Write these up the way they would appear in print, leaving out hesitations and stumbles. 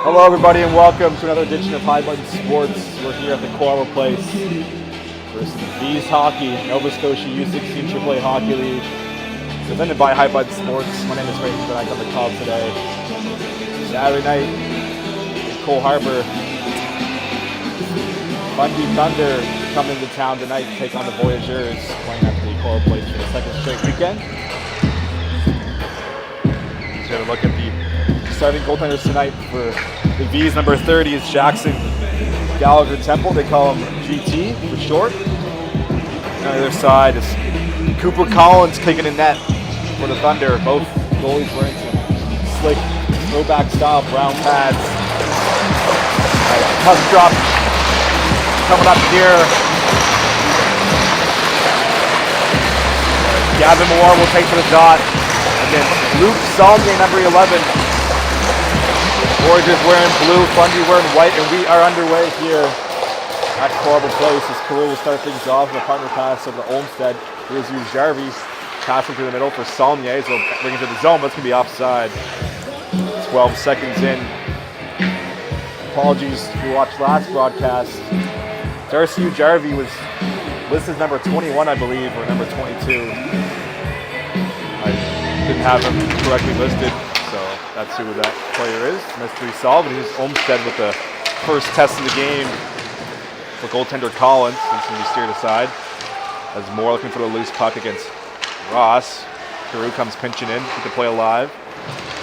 Hello everybody and welcome to another edition of High Button Sports. We're here at the Coral Place versus V's Hockey, Nova Scotia U16 AAA Hockey League, presented by High Button Sports. My name is Rayton, and I got the call today. Saturday night in Cole Harbour, Fundy Thunder coming into town tonight to take on the Voyageurs, playing at the Coral Place for the second straight weekend. Let's have a look at the starting goaltenders tonight for the V's. Number 30 is Jackson Gallagher Temple. They call him GT for short. On the other side is Cooper Collins kicking in net for the Thunder. Both goalies wearing some slick throwback style brown pads. Puck drop coming up here. Gavin Moore will take to the dot. And then Luke Salmier, number 11. Voyageurs wearing blue, Fundy wearing white, and we are underway here at Coral Place as Carew will start things off with a partner pass over to Olmstead. Here's Jarvis passing through the middle for Salmier, so bring it to the zone, but it's going to be offside. 12 seconds in. Apologies who watched last broadcast. Darcy Jarvis was listed as number 21, I believe, or number 22. I didn't have him correctly listed. So that's who that player is. Mystery solved. And here's Olmstead with the first test of the game for goaltender Collins. He's going to be steered aside as Moore looking for the loose puck against Ross. Carew comes pinching in. Keep the play alive.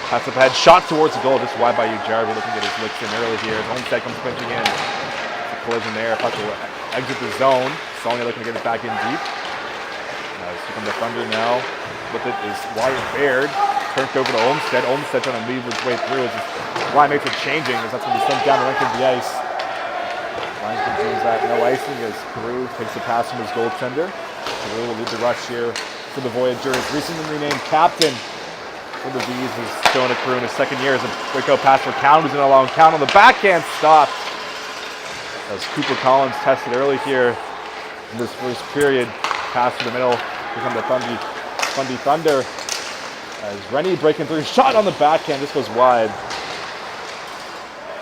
Pass up ahead. Shot towards the goal. Just wide by Jarvis looking to get his licks in early here. As Olmstead comes pinching in. The collision there. Puck will exit the zone. Sonia looking to get it back in deep. Here come the Thunder now. With it is Wyatt Baird. Turned over to Olmstead. Olmstead trying to lead his way through as his line mates are changing as that's going to be sent down the length of the ice. Line continues that no icing as Carew takes the pass from his goaltender. Carew will lead the rush here for the Voyageurs. Recently renamed captain for the V's is throwing to Carew in his second year as a breakout pass for Count, who's in a long count on the backhand stopped. As Cooper Collins tested early here in this first period. Pass to the middle. Here come the Fundy Thunder. As Rennie breaking through, shot on the backhand, this goes wide.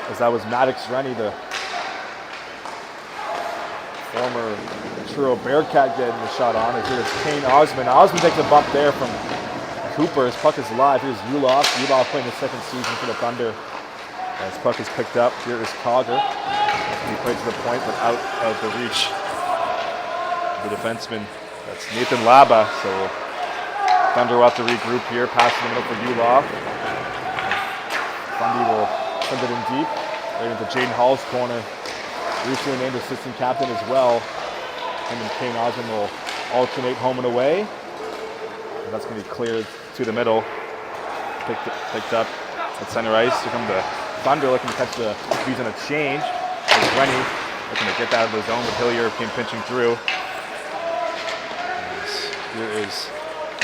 As that was Maddox Rennie, the former Truro Bearcat getting the shot on. As here's Kane Osmond. Osmond takes a bump there from Cooper. His puck is live. Here's Ulof. Ulof playing the second season for the Thunder. As puck is picked up, here is Cogger. He played to the point, but out of the reach of the defenseman. That's Nathan Laba. So Thunder will have to regroup here, pass in the middle for Ulof. Fundy will send it in deep, right into Jaden Hall's corner. Recently named assistant captain as well. Him and Kane Osmond will alternate home and away. And that's going to be cleared to the middle. Picked up at center ice. Here come the Thunder looking to catch the V's on a change. There's Rennie looking to get that out of the zone, but Hillier came pinching through. Here is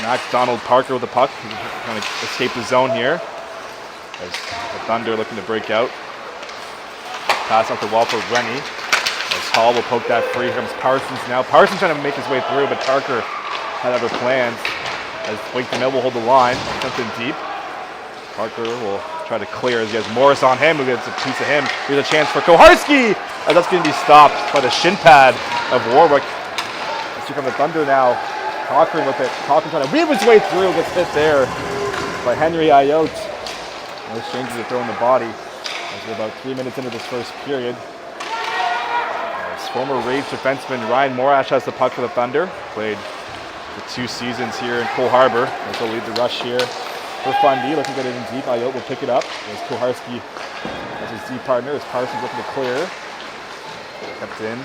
Max Donald Parker with the puck. He's trying to escape the zone here. As the Thunder looking to break out. Pass off the wall for Rennie. As Hall will poke that free. Here comes Parsons now. Parsons trying to make his way through, but Parker had other plans. As Wake the Mill will hold the line. Something deep. Parker will try to clear as he has Morris on him, who gets a piece of him. Here's a chance for Koharski. As that's going to be stopped by the shin pad of Warwick. As here come the Thunder now. Cochran with it. Cochran trying to weave his way through. Gets hit there by Henry Ayotte. No strangers to throw in the body. As we're about 3 minutes into this first period. As former Rage defenseman Ryan Morash has the puck for the Thunder. Played for 2 seasons here in Cole Harbour. As he'll lead the rush here for Fundy. Looking to get it in deep. Ayotte will pick it up. As Koharski as his deep partner. As Parsons looking to clear. Kept in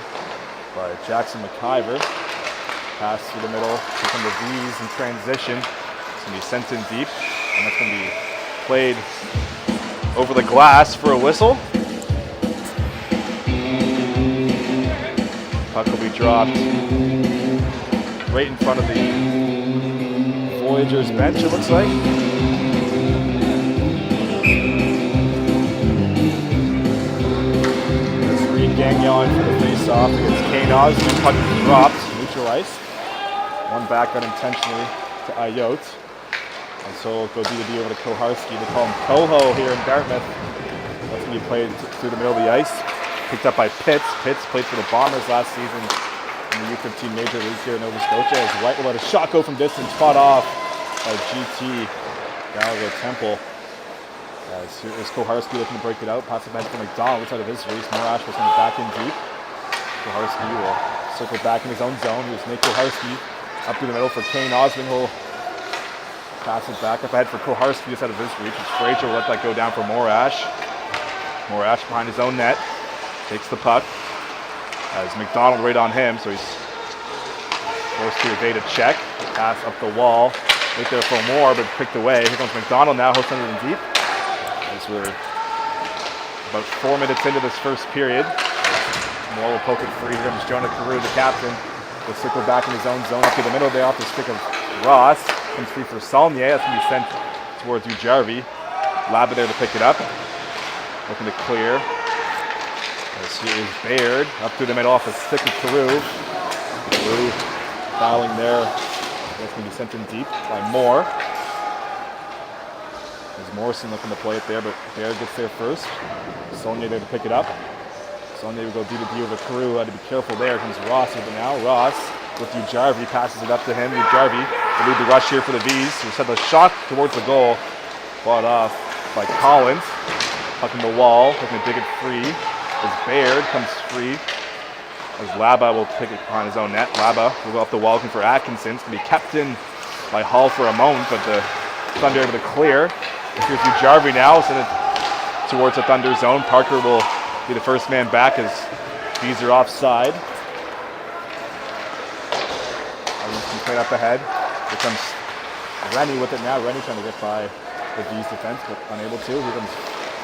by Jackson McIver. Pass through the middle, here come the V's in transition. It's going to be sent in deep, and that's going to be played over the glass for a whistle. Puck will be dropped right in front of the Voyageurs bench, it looks like. There's Reed Gagnon for the face-off against Kane Osmond. Puck is dropped, neutral ice. One back unintentionally to Ayotte. And so it'll go D2D over to Koharski. They call him Coho here in Dartmouth. That's going to be played through the middle of the ice. Picked up by Pitts. Pitts played for the Bombers last season in the U15 Major League here in Nova Scotia. As White will let a shot go from distance, fought off by GT Gallagher Temple. As here is Koharski looking to break it out. Pass it back to McDonald outside of his reach. Morash will send it back in deep. Koharski will circle back in his own zone. Here's Nate Koharski up through the middle for Kane Osmond. He'll pass it back up ahead for Koharski just out of his reach. Frazier will let that go down for Morash. Morash behind his own net. Takes the puck. As McDonald right on him, so he's forced to evade a check. Pass up the wall. Right there for Moore, but picked away. Here comes McDonald now. He'll send it in deep. As we're about 4 minutes into this first period. Moore will poke it free. Here comes Jonah Carew, the captain. Will circle back in his own zone up to the middle there off the stick of Ross. Comes free for Saulnier. That's going to be sent towards Ujarvi. Laba there to pick it up. Looking to clear. As here is Baird. Up through the middle off the stick of Carew. Carew fouling there. That's going to be sent in deep by Moore. There's Morrison looking to play it there, but Baird gets there first. Saulnier there to pick it up. Saulnier will go D to D over Carew. Had to be careful there. Comes Ross over now. Ross with Ujarvi passes it up to him. Ujarvi will lead the rush here for the V's. Who sent a shot towards the goal. Fought off by Collins. Pucking the wall. Looking to dig it free. As Baird comes free. As Laba will pick it behind his own net. Laba will go up the wall looking for Atkinson. It's going to be kept in by Hall for a moment, but the Thunder able to clear. Here's Ujarvi now. Send it towards the Thunder zone. Parker will be the first man back as V's are offside. Robinson played up ahead. Here comes Rennie with it now. Rennie trying to get by the V's defense, but unable to. Here comes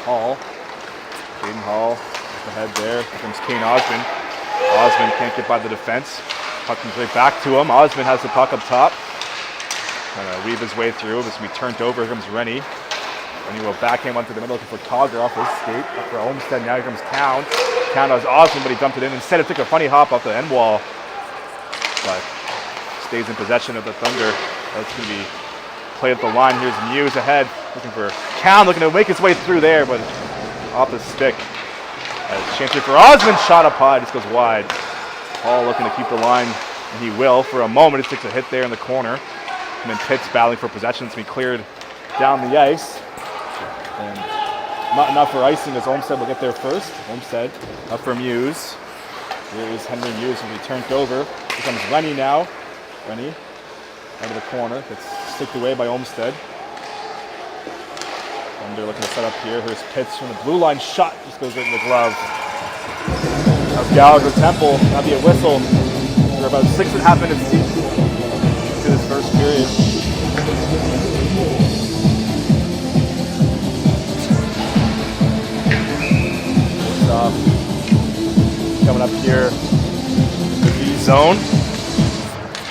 Hall. Caden Hall up ahead there. Here comes Kane Osmond. Osmond can't get by the defense. Puck comes right back to him. Osmond has the puck up top. Trying to weave his way through. This will be turned over. Here comes Rennie. Rennie will backhand one to the middle looking for Cogger off his skate. Up for Olmstead. Now here comes Count. Count has Osmond, but he dumped it in. Instead, it took a funny hop off the end wall. But stays in possession of the Thunder. That's going to be played at the line. Here's Muse ahead. Looking for Count. Looking to make his way through there, but off the stick. As chance here for Osmond. Shot up high. Just goes wide. Hall looking to keep the line. And he will. For a moment, it takes a hit there in the corner. And then Pitts battling for possession. It's going to be cleared down the ice. And not enough for icing as Olmstead will get there first. Olmstead up for Muse. Here is Henry Muse will be turned over. Here comes Rennie now. Rennie out of the corner. Gets sticked away by Olmstead. Thunder looking to set up here. Here's Pitts from the blue line. Shot just goes right in the glove. That's Gallagher Temple. That'll be a whistle. We're about 6.5 minutes deep to this first period. Coming up here, the V zone.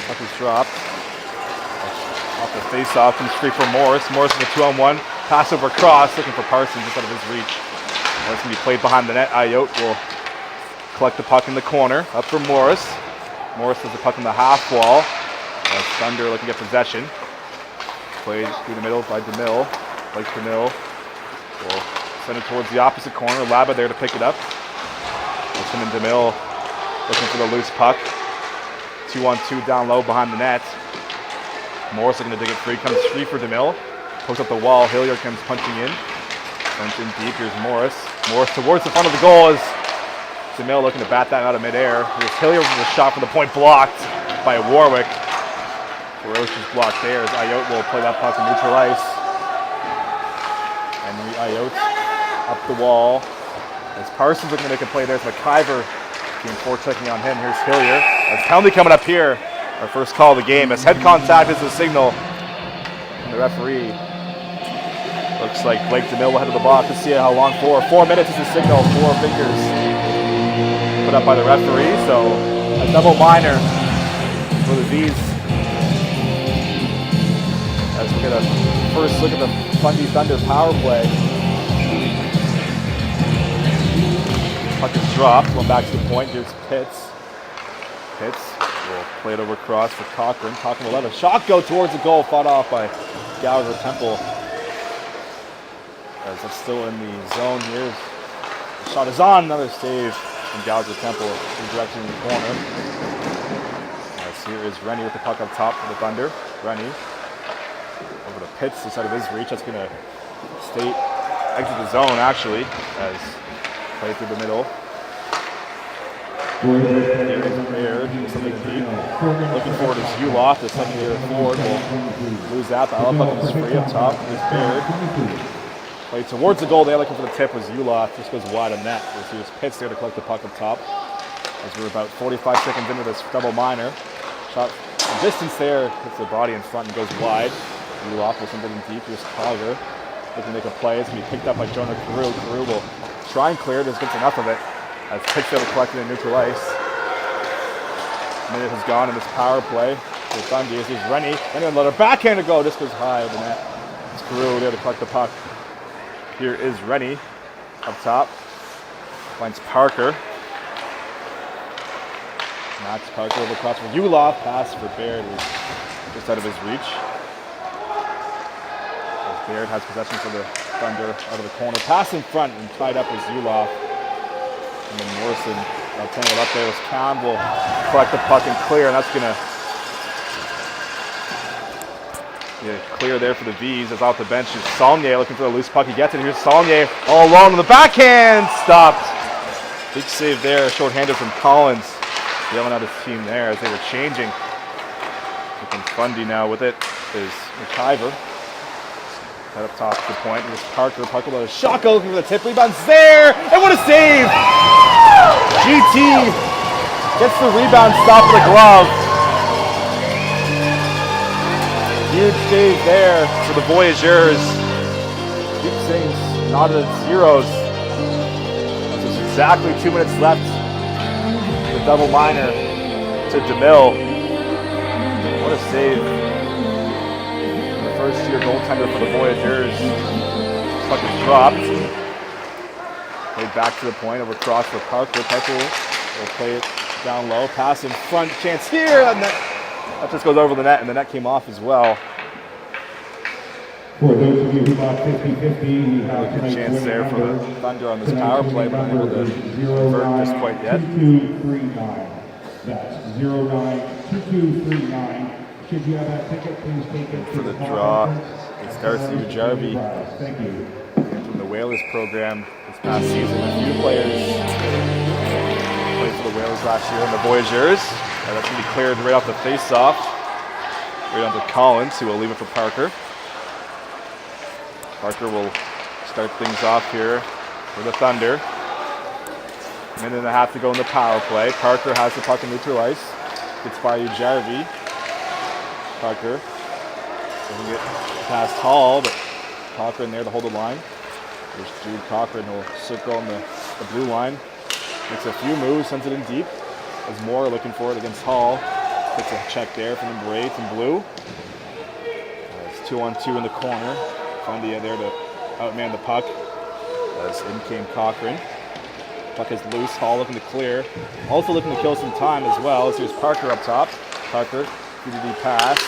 Puck is dropped. Off the face-off, comes free for Morris. Morris with a 2-on-1. Pass over cross, looking for Parsons just out of his reach. That's going to be played behind the net. Ayotte will collect the puck in the corner. Up for Morris. Morris has the puck in the half wall. Thunder looking to get possession. Played through the middle by DeMille. Blake DeMille will send it towards the opposite corner. Laba there to pick it up. Wilson and DeMille looking for the loose puck. 2-on-2 down low behind the net. Morris looking to dig it free. Comes free for DeMille. Pokes up the wall. Hilliard comes punching in. Punch in deep. Here's Morris. Morris towards the front of the goal as DeMille looking to bat that out of midair. Here's Hilliard with a shot from the point blocked by Warwick. Ferocious block there as Ayotte will play that puck in neutral ice. Henry Ayotte up the wall. As Parsons looking to make a play there, it's McIver being forechecking on him. Here's Hilliard. As penalty coming up here. Our first call of the game. As head contact is the signal from the referee. Looks like Blake DeMille will head to the box to see how long for. 4 minutes is the signal. 4 fingers put up by the referee. So a double minor for the V's. As we get a first look at the Fundy Thunder power play. Puck is dropped. Going back to the point. Here's Pitts. Pitts will play it over cross for Cochran. Cochran will let a shot go towards the goal. Fought off by Gallagher Temple. As it's still in the zone here. The shot is on, another save from Gallagher Temple, redirecting in the corner. As here is Rennie with the puck up top for the Thunder. Rennie over to Pitts inside of his reach. That's going to exit the zone actually, as play through the middle. Here is Baird, something deep. Looking forward is Ulof, the secondary forward will lose that. The puck is free up top. Here's Baird. Play towards the goal. They looking for the tip was Ulof. Just goes wide of net. We'll see his Pitts there to collect the puck up top. As we're about 45 seconds into this double minor. Shot from distance there, hits the body in front and goes wide. Ulof will send it in deep. Here's Collier looking to make a play. It's going to be picked up by Jonah Carew. Carew will try and clear it. Just gets enough of it. As Pittsfield collected in neutral ice. A minute has gone in this power play for Fundy. This is Rennie. And then let her backhand to go. Just goes high over the net. It's Carew there to collect the puck. Here is Rennie up top. Finds Parker. Max Parker over across for Ulof. Pass for Baird, who's just out of his reach. As Baird has possession for the Thunder out of the corner. Pass in front and tied up is Ulof. And then Morrison tangled up there as Cam will collect the puck and clear, and that's going to clear there for the V's. As off the bench is Saulnier looking for the loose puck. He gets it. Here's Saulnier all alone on the backhand. Stopped. Big save there. Short-handed from Collins. Yelling out his team there as they were changing. Looking Fundy now with it is McIver. Right up top to the point. Here's Parker. Parker with a shot go looking for the tip. Rebound's there. And what a save! GT gets the rebound, stop with a glove. Huge save there for the Voyageurs. Keep things knotted at zeros. There's exactly 2 minutes left. The double minor to DeMille. What a save. First-year goaltender for the Voyageurs. Puck is dropped. Played back to the point, over cross for Parker. Parker will play it down low. Pass in front, chance here. And that just goes over the net, and the net came off as well. For those of you who bought 50-50, we have a good chance there for the Thunder on this power play, but unable to convert just quite yet. 2239. That's 092239. Should you have that ticket, please take it for the draw. It's Darcy Jarvie Thank you. from the Whalers program this past season. A few players played for the Whalers last year in the Voyageurs. And that's going to be cleared right off the face-off. Right onto Collins, who will leave it for Parker. Parker will start things off here for the Thunder. Minute and a half to go in the power play. Parker has the puck in neutral ice. Gets by Jarvie. Parker doesn't get past Hall, but Cochran there to hold the line. There's Jude Cochran who will circle on the blue line. Makes a few moves, sends it in deep. As Moore looking for it against Hall. Takes a check there from number 8 in blue. It's 2-on-2 in the corner. Fundy there to outman the puck. As in came Cochran. Puck is loose. Hall looking to clear. Also looking to kill some time as well. As here's Parker up top. Parker, PDD pass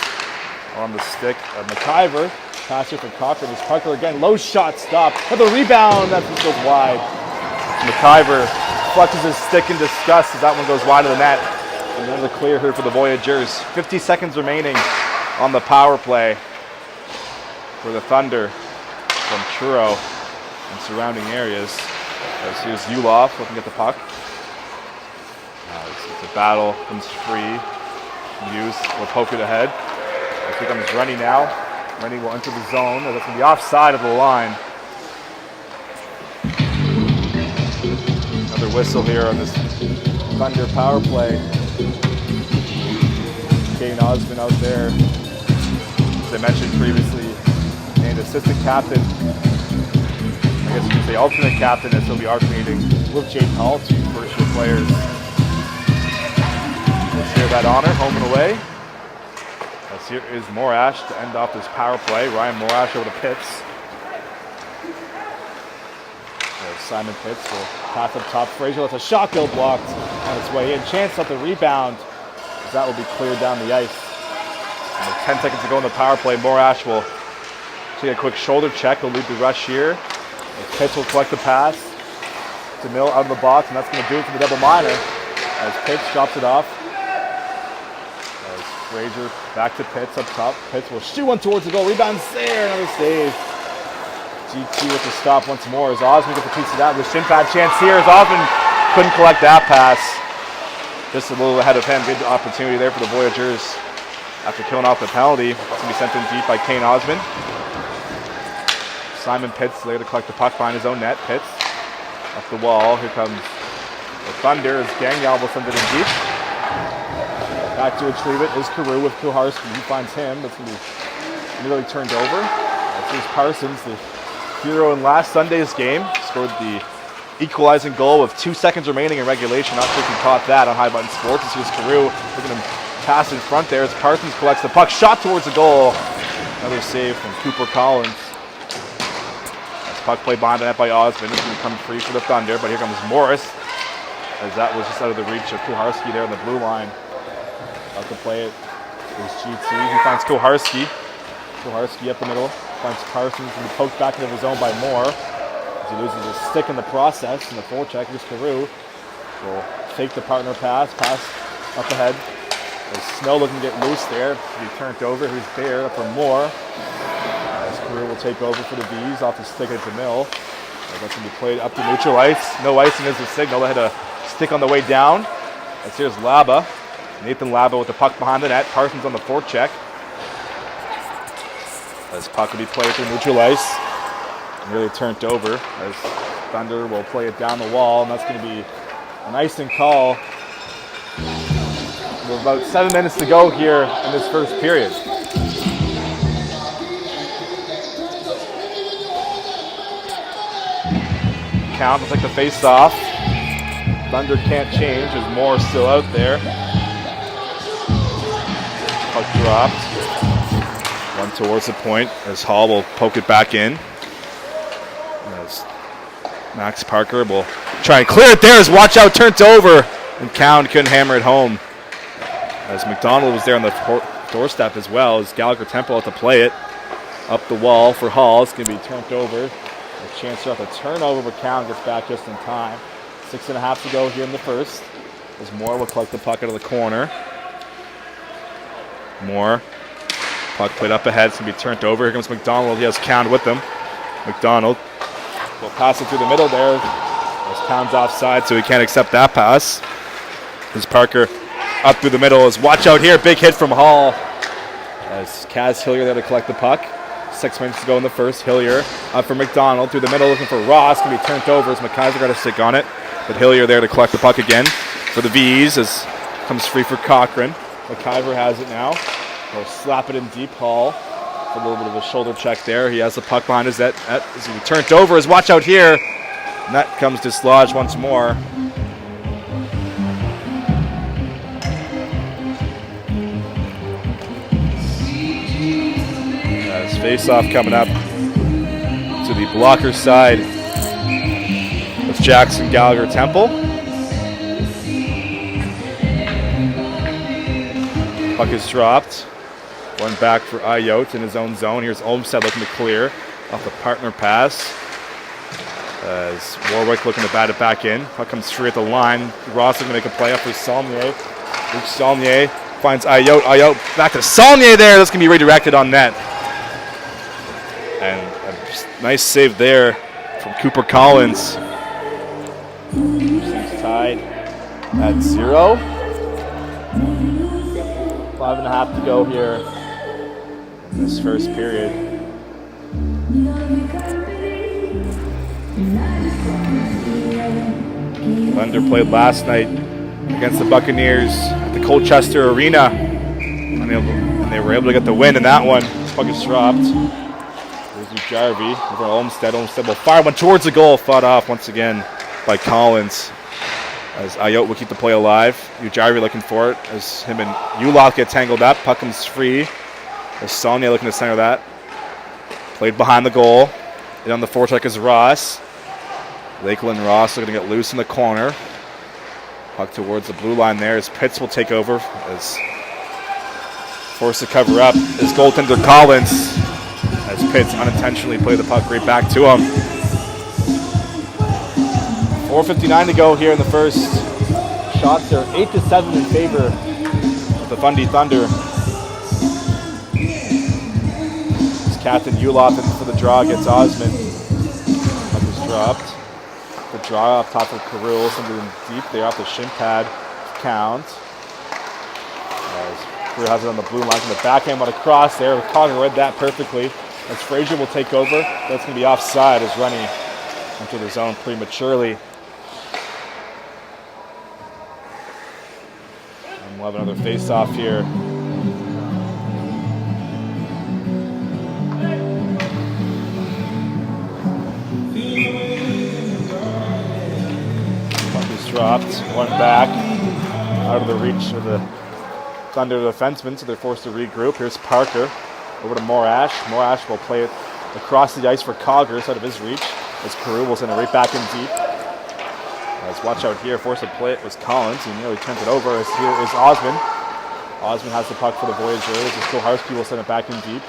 on the stick of McIver. Pass here for Cochran. It's Parker again. Low shot stopped. But the rebound, that just goes wide. McIver flexes his stick in disgust as that one goes wide of the net. And then the clear here for the Voyageurs. 50 seconds remaining on the power play for the Thunder from Truro and surrounding areas. As here's Ulof looking at the puck. It's a battle, comes free. Hughes will poke it ahead. Here comes Rennie now. Rennie will enter the zone. That's going to be offside of the line. Another whistle here on this Thunder power play. Kane Osmond out there. As I mentioned previously, named assistant captain. I guess you could say alternate captain, as he'll be alternating with Jake Hall, 2 first-year players. We'll share that honor, home and away. As here is Morash to end off this power play. Ryan Morash over to Pitts. There's Simon Pitts will pass up top. Frazier lets a shot go blocked on its way in. Chance at the rebound, as that will be cleared down the ice. And with 10 seconds to go in the power play, Morash will take a quick shoulder check. He'll lead the rush here. Pitts will collect the pass. DeMille out of the box, and that's going to do it for the double minor. As Pitts drops it off. As Frazier back to Pitts up top. Pitts will shoot one towards the goal. Rebounds there. Another save. GT with the stop once more as Osmond gets a piece of that. The shin pad chance here as Osmond couldn't collect that pass. Just a little ahead of him. Good opportunity there for the Voyageurs after killing off the penalty. It's going to be sent in deep by Kane Osmond. Simon Pitts there to collect the puck behind his own net. Pitts up the wall. Here comes the Thunder as Gagnon will send it in deep. Back to retrieve it is Carew with Kuharski. He finds him. That's going to be nearly turned over. Here's Parsons, the hero in last Sunday's game. Scored the equalizing goal with 2 seconds remaining in regulation. Not sure if you caught that on High Button Sports. Here's Carew looking to pass in front there as Parsons collects the puck. Shot towards the goal. Another save from Cooper Collins. As puck played behind the net by Osmond. It's going to come free for the Thunder, but here comes Morris. As that was just out of the reach of Kuharski there on the blue line. About to play it. There's GT. He finds Kuharski. Kuharski up the middle. Finds Parsons and poked back into the zone by Moore. As he loses a stick in the process. And the forecheck, here's Carew. Will fake the partner pass up ahead. As Snow looking to get loose there. He turned over. Here's Baird up for Moore. As Carew will take over for the Bees off the stick of DeMille. That's going to be played up to neutral ice. No icing is the signal. They had a stick on the way down. As here's Laba. Nathan Laba with the puck behind the net. Parsons on the forecheck. As puck will be played through neutral ice. Nearly turned over as Thunder will play it down the wall, and that's going to be an icing call. With about 7 minutes to go here in this first period. Count, looks like the face-off. Thunder can't change as Moore's still out there. Puck dropped. One towards the point as Hall will poke it back in. As Max Parker will try and clear it there as watch out turns over. And Cowan couldn't hammer it home. As McDonald was there on the doorstep as well as Gallagher Temple out to play it. Up the wall for Hall. It's going to be turned over. A chance to have a turnover, but Cowan gets back just in time. 6.5 to go here in the first. As Moore will collect the puck out of the corner. Moore. Puck played up ahead. It's going to be turned over. Here comes McDonald. He has Cowan with him. McDonald will pass it through the middle there. As Cowan's offside, so he can't accept that pass. As Parker up through the middle. As watch out here. Big hit from Hall. As Kaz Hillier there to collect the puck. 6 minutes to go in the first. Hillier up for McDonald through the middle looking for Ross. Going to be turned over as McIver got a stick on it. But Hillier there to collect the puck again for the V's as comes free for Cochran. McIver has it now. He'll slap it in deep. Hall. A little bit of a shoulder check there. He has the puck behind his net. As he turned over. As watch out here. Net comes dislodged once more. As face-off coming up to the blocker side with Jackson Gallagher Temple. Puck is dropped. One back for Ayotte in his own zone. Here's Olmstead looking to clear off the partner pass. As Warwick looking to bat it back in. Puck comes free at the line. Ross looking to make a play up for Saulnier. Luke Saulnier finds Ayotte. Ayotte back to Saulnier there. That's going to be redirected on net. And a nice save there from Cooper Collins. He's tied at 0. 5.5 to go here in this first period. Thunder played last night against the Buccaneers at the Colchester Arena. And they were able to get the win in that one. Puck is dropped. There's Jarvie over Olmstead. Olmstead will fire one towards the goal. Fought off once again by Collins. As Ayotte will keep the play alive. Ujari looking for it as him and Ulot get tangled up. Puck comes free. As Sonia looking to center that. Played behind the goal. And on the forecheck is Ross. Lakeland Ross looking to get loose in the corner. Puck towards the blue line there as Pitts will take over. As forced to cover up is goaltender Collins. As Pitts unintentionally played the puck right back to him. 4:59 to go here in the first. Shots are 8-7 in favor of the Fundy Thunder. It's Captain Uloff in for the draw, gets Osmond. Puck is dropped. The draw off top of Carew, something deep there off the shin pad. Count. Carew has it on the blue line from the backhand, went across there. Cogger read that perfectly. As Frazier will take over, that's going to be offside as Rennie entered the zone prematurely. And we'll have another face-off here. Puck is dropped, one back, out of the reach of the Thunder defenseman, so they're forced to regroup. Here's Parker. Over to Morash. Morash will play it across the ice for Coggers out of his reach. As Carew will send it right back in deep. As watch out here, forced to play it was Collins. He nearly turned it over. As here is Osmond. Osmond has the puck for the Voyageurs. As Koharski will send it back in deep.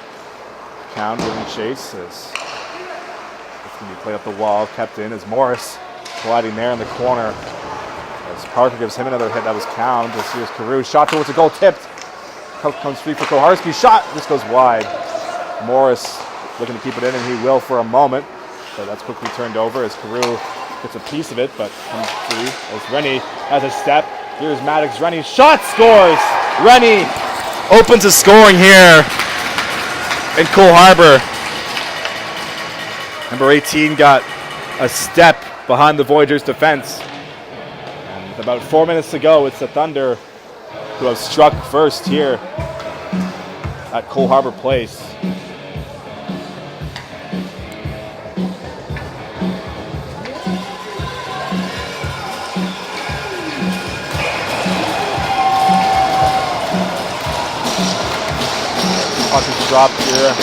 Count giving chase. As it's going to be played up the wall, kept in. As Morris colliding there in the corner. As Parker gives him another hit, that was Count. As here's Carew. Shot towards the goal, tipped. Comes free for Koharski. Shot! This goes wide. Morris looking to keep it in, and he will for a moment. So that's quickly turned over as Carew gets a piece of it, but comes free. As Rennie has a step. Here's Maddox. Rennie. Shot! Scores! Rennie opens his scoring here in Cole Harbour. Number 18 got a step behind the Voyageurs' defense. And with about 4 minutes to go, it's the Thunder who have struck first here at Cole Harbour Place. Puck is dropped here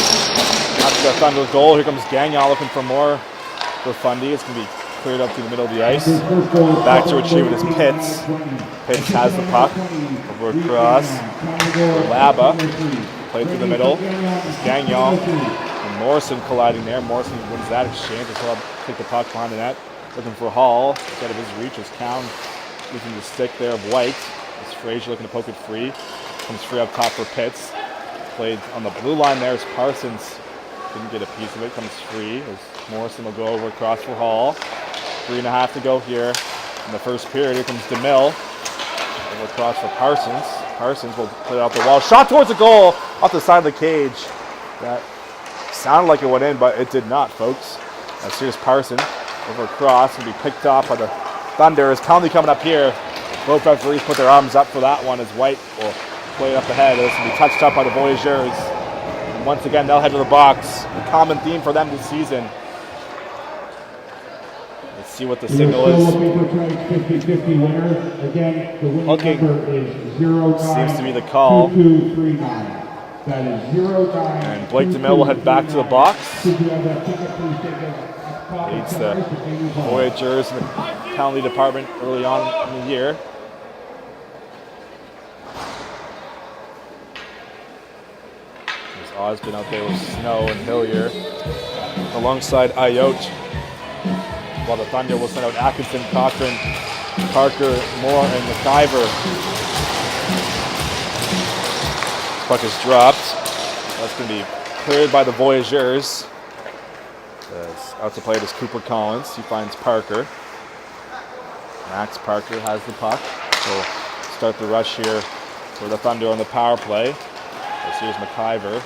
after the Thunder goal. Here comes Gagnon looking for more for Fundy. It's going to be cleared up to the middle of the ice. Back to retrieve it is Pitts. Pitts has the puck. Over across. Laba. Played through the middle. Gagnon and Morrison colliding there. Morrison wins that exchange. He'll take the puck behind the net. Looking for Hall. Instead of his reach is Count using the stick there of White. It's Frazier looking to poke it free. Comes free up top for Pitts. Played on the blue line there as Parsons didn't get a piece of it. Comes free as Morrison will go over across for Hall. 3.5 to go here in the first period. Here comes DeMille. Over across for Parsons. Parsons will put it off the wall. Shot towards the goal off the side of the cage. That sounded like it went in, but it did not, folks. As here's Parsons over across and be picked off by the Thunder. As Conley coming up here. Both referees put their arms up for that one as White will play it up ahead. This will be touched up by the Voyageurs. And once again, they'll head to the box. A common theme for them this season. Let's see what the signal is. Looking. Seems to be the call. And Blake DeMille will head back to the box. Leads the Voyageurs in the penalty department early on in the year. There's Osmond out there with Snow and Hillier alongside Ayotte. While the Thunder will send out Atkinson, Cochran, Parker, Moore, and McIver. Puck is dropped. That's going to be cleared by the Voyageurs. Out to play it is Cooper Collins. He finds Parker. Max Parker has the puck. So start the rush here for the Thunder on the power play. As here's McIver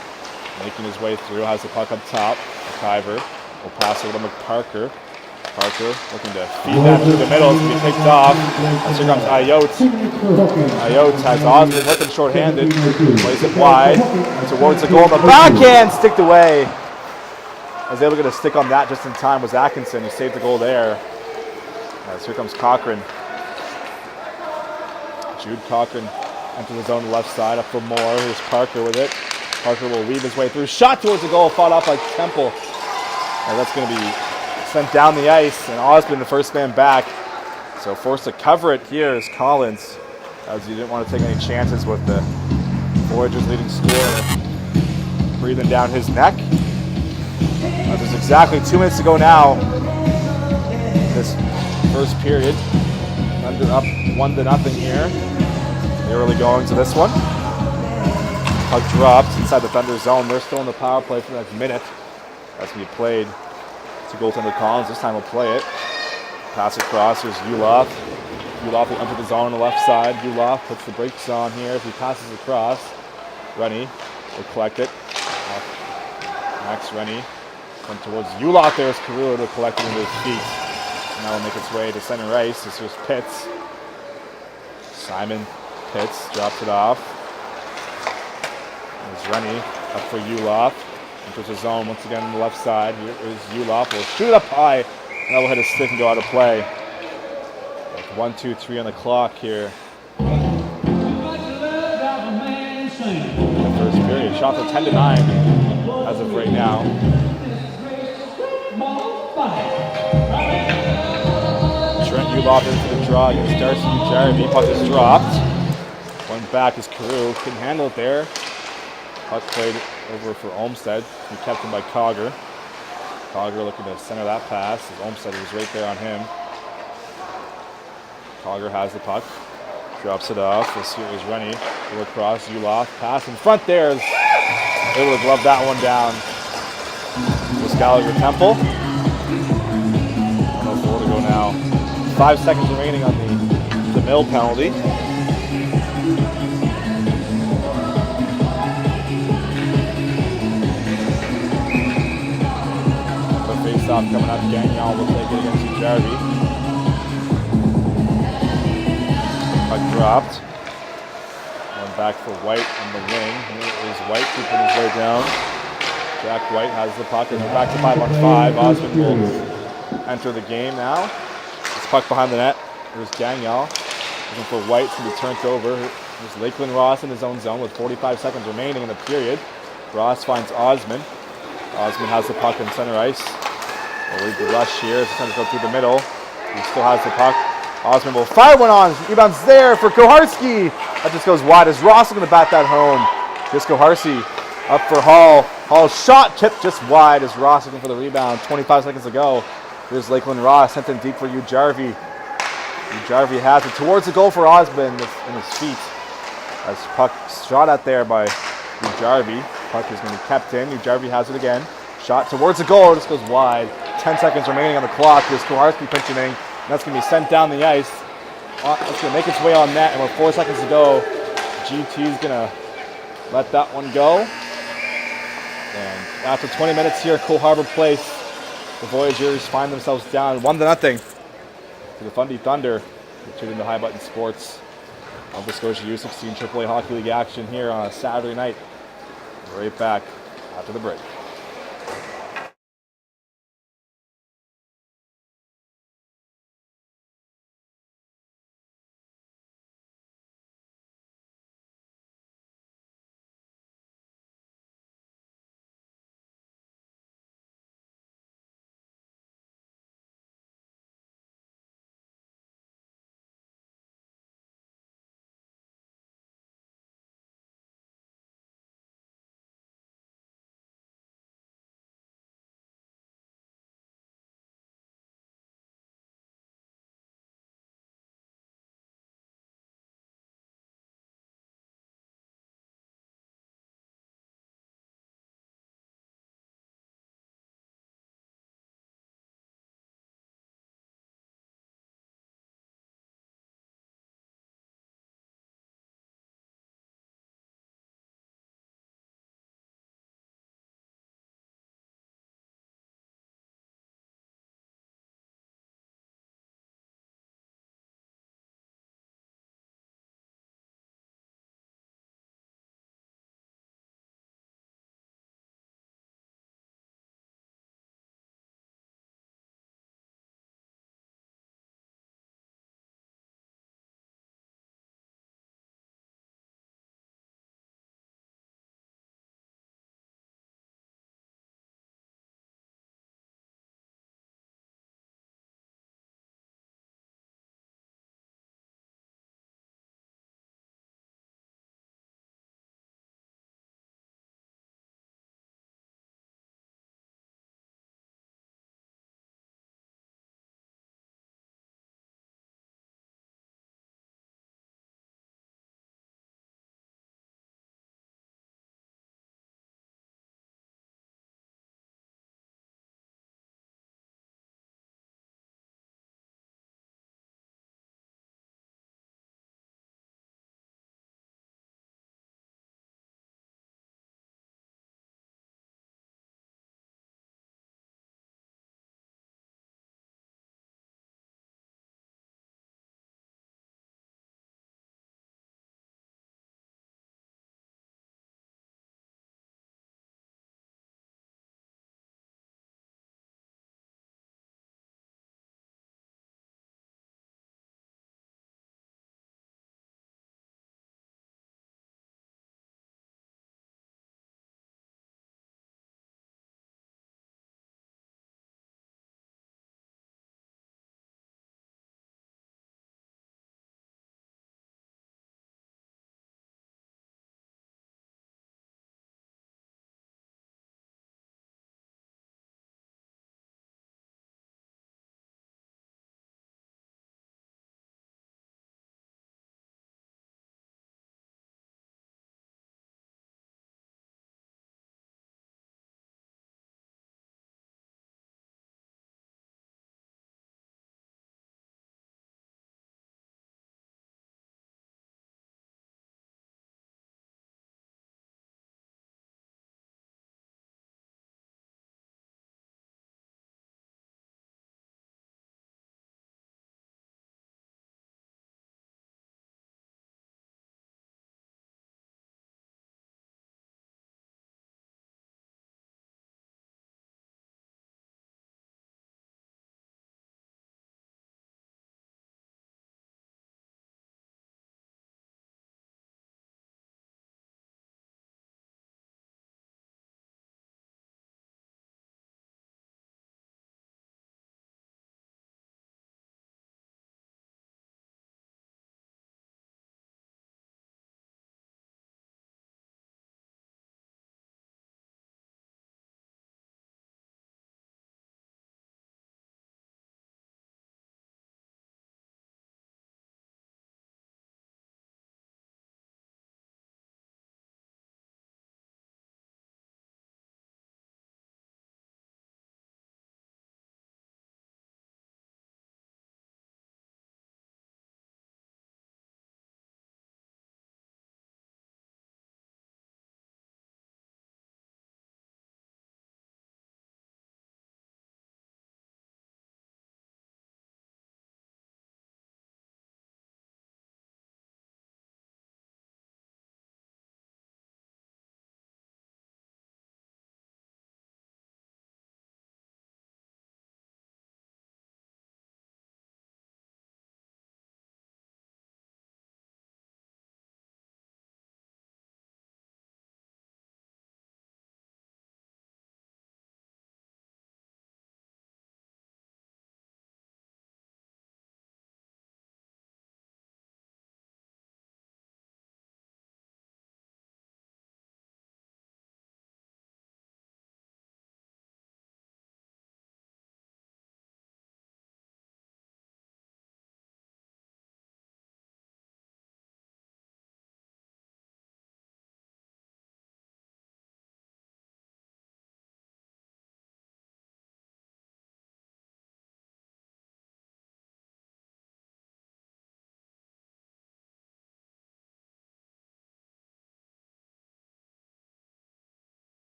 making his way through. Has the puck up top. McIver will pass over to McParker. Parker looking to feed that through the middle. It's going to be picked off. As here comes Ayotte. Ayotte has Osmond with him short-handed. Plays it wide towards the goal. The backhand sticked away. I was able to get a stick on that just in time was Atkinson, who saved the goal there. As here comes Cochran. Jude Cochran enters the zone left side up for Moore. Here's Parker with it. Parker will weave his way through. Shot towards the goal, fought off by Temple. And that's going to be sent down the ice, and Osmond, the first man back. So forced to cover it here is Collins, as he didn't want to take any chances with the Voyageurs' leading scorer breathing down his neck. There's exactly 2 minutes to go now. This first period. Thunder up 1-0 here. They're really going to this one. Puck dropped inside the Thunder zone. They're still in the power play for the next minute. That's going to be played to goaltender Collins. This time we'll play it. Pass across. Here's Ulov. Ulov will enter the zone on the left side. Ulov puts the brakes on here as he passes across. Rennie will collect it. Max Rennie went towards Ulov. There's Carrillo to collect it into his feet. And that will make its way to center ice. This is Pitts. Simon Pitts drops it off. There's Rennie up for Ulov. Enters the zone once again on the left side. Here is Ulov. Will shoot it up high. And that will hit a stick and go out of play. 1, 2, 3 on the clock here. The first period. Shots are 10-9 as of right now. Trent Ulov into the draw against Darcy Jarvie. Puck is dropped. One back is Carew. Couldn't handle it there. Puck played over for Olmsted. He kept him by Cogger. Cogger looking to center that pass as Olmsted was right there on him. Cogger has the puck. Drops it off. This here is Rennie. Go across. Ulov. Pass in front there. Able to glove that one down. This Gallagher Temple. 1:04 to go now. 5 seconds remaining on the mill penalty. The face-off coming up. Gagnon will take it against Jarvie. Puck dropped. One back for White on the wing. Here is White keeping his way down. Jack White has the puck. It's back to 5-on-5. Osmond will enter the game now. This puck behind the net. Here's Gagnon. Looking for White to be turned over. There's Lakeland Ross in his own zone with 45 seconds remaining in the period. Ross finds Osmond. Osmond has the puck in center ice. We'll lead the rush here. It's trying to go through the middle. He still has the puck. Osmond will fire one on. Rebounds there for Koharski. That just goes wide as Ross is going to bat that home. Here's Koharski up for Hall. Hall's shot tipped just wide as Ross looking for the rebound. 25 seconds to go. Here's Lakeland Ross sent in deep for Jarvie. Jarvie has it towards the goal for Osmond in his feet. As puck shot at there by Jarvie. Puck is going to be kept in. Jarvie has it again. Shot towards the goal. This goes wide. 10 seconds remaining on the clock. Here's Koharski pinching in. That's going to be sent down the ice. It's going to make its way on net, and with 4 seconds to go, GT is going to let that one go. And after 20 minutes here at Coal Harbor Place, the Voyageurs find themselves down 1-0 to the Fundy Thunder. You're tuned into High Button Sports. Nova Scotia U16 AAA Hockey League action here on a Saturday night. We're right back after the break.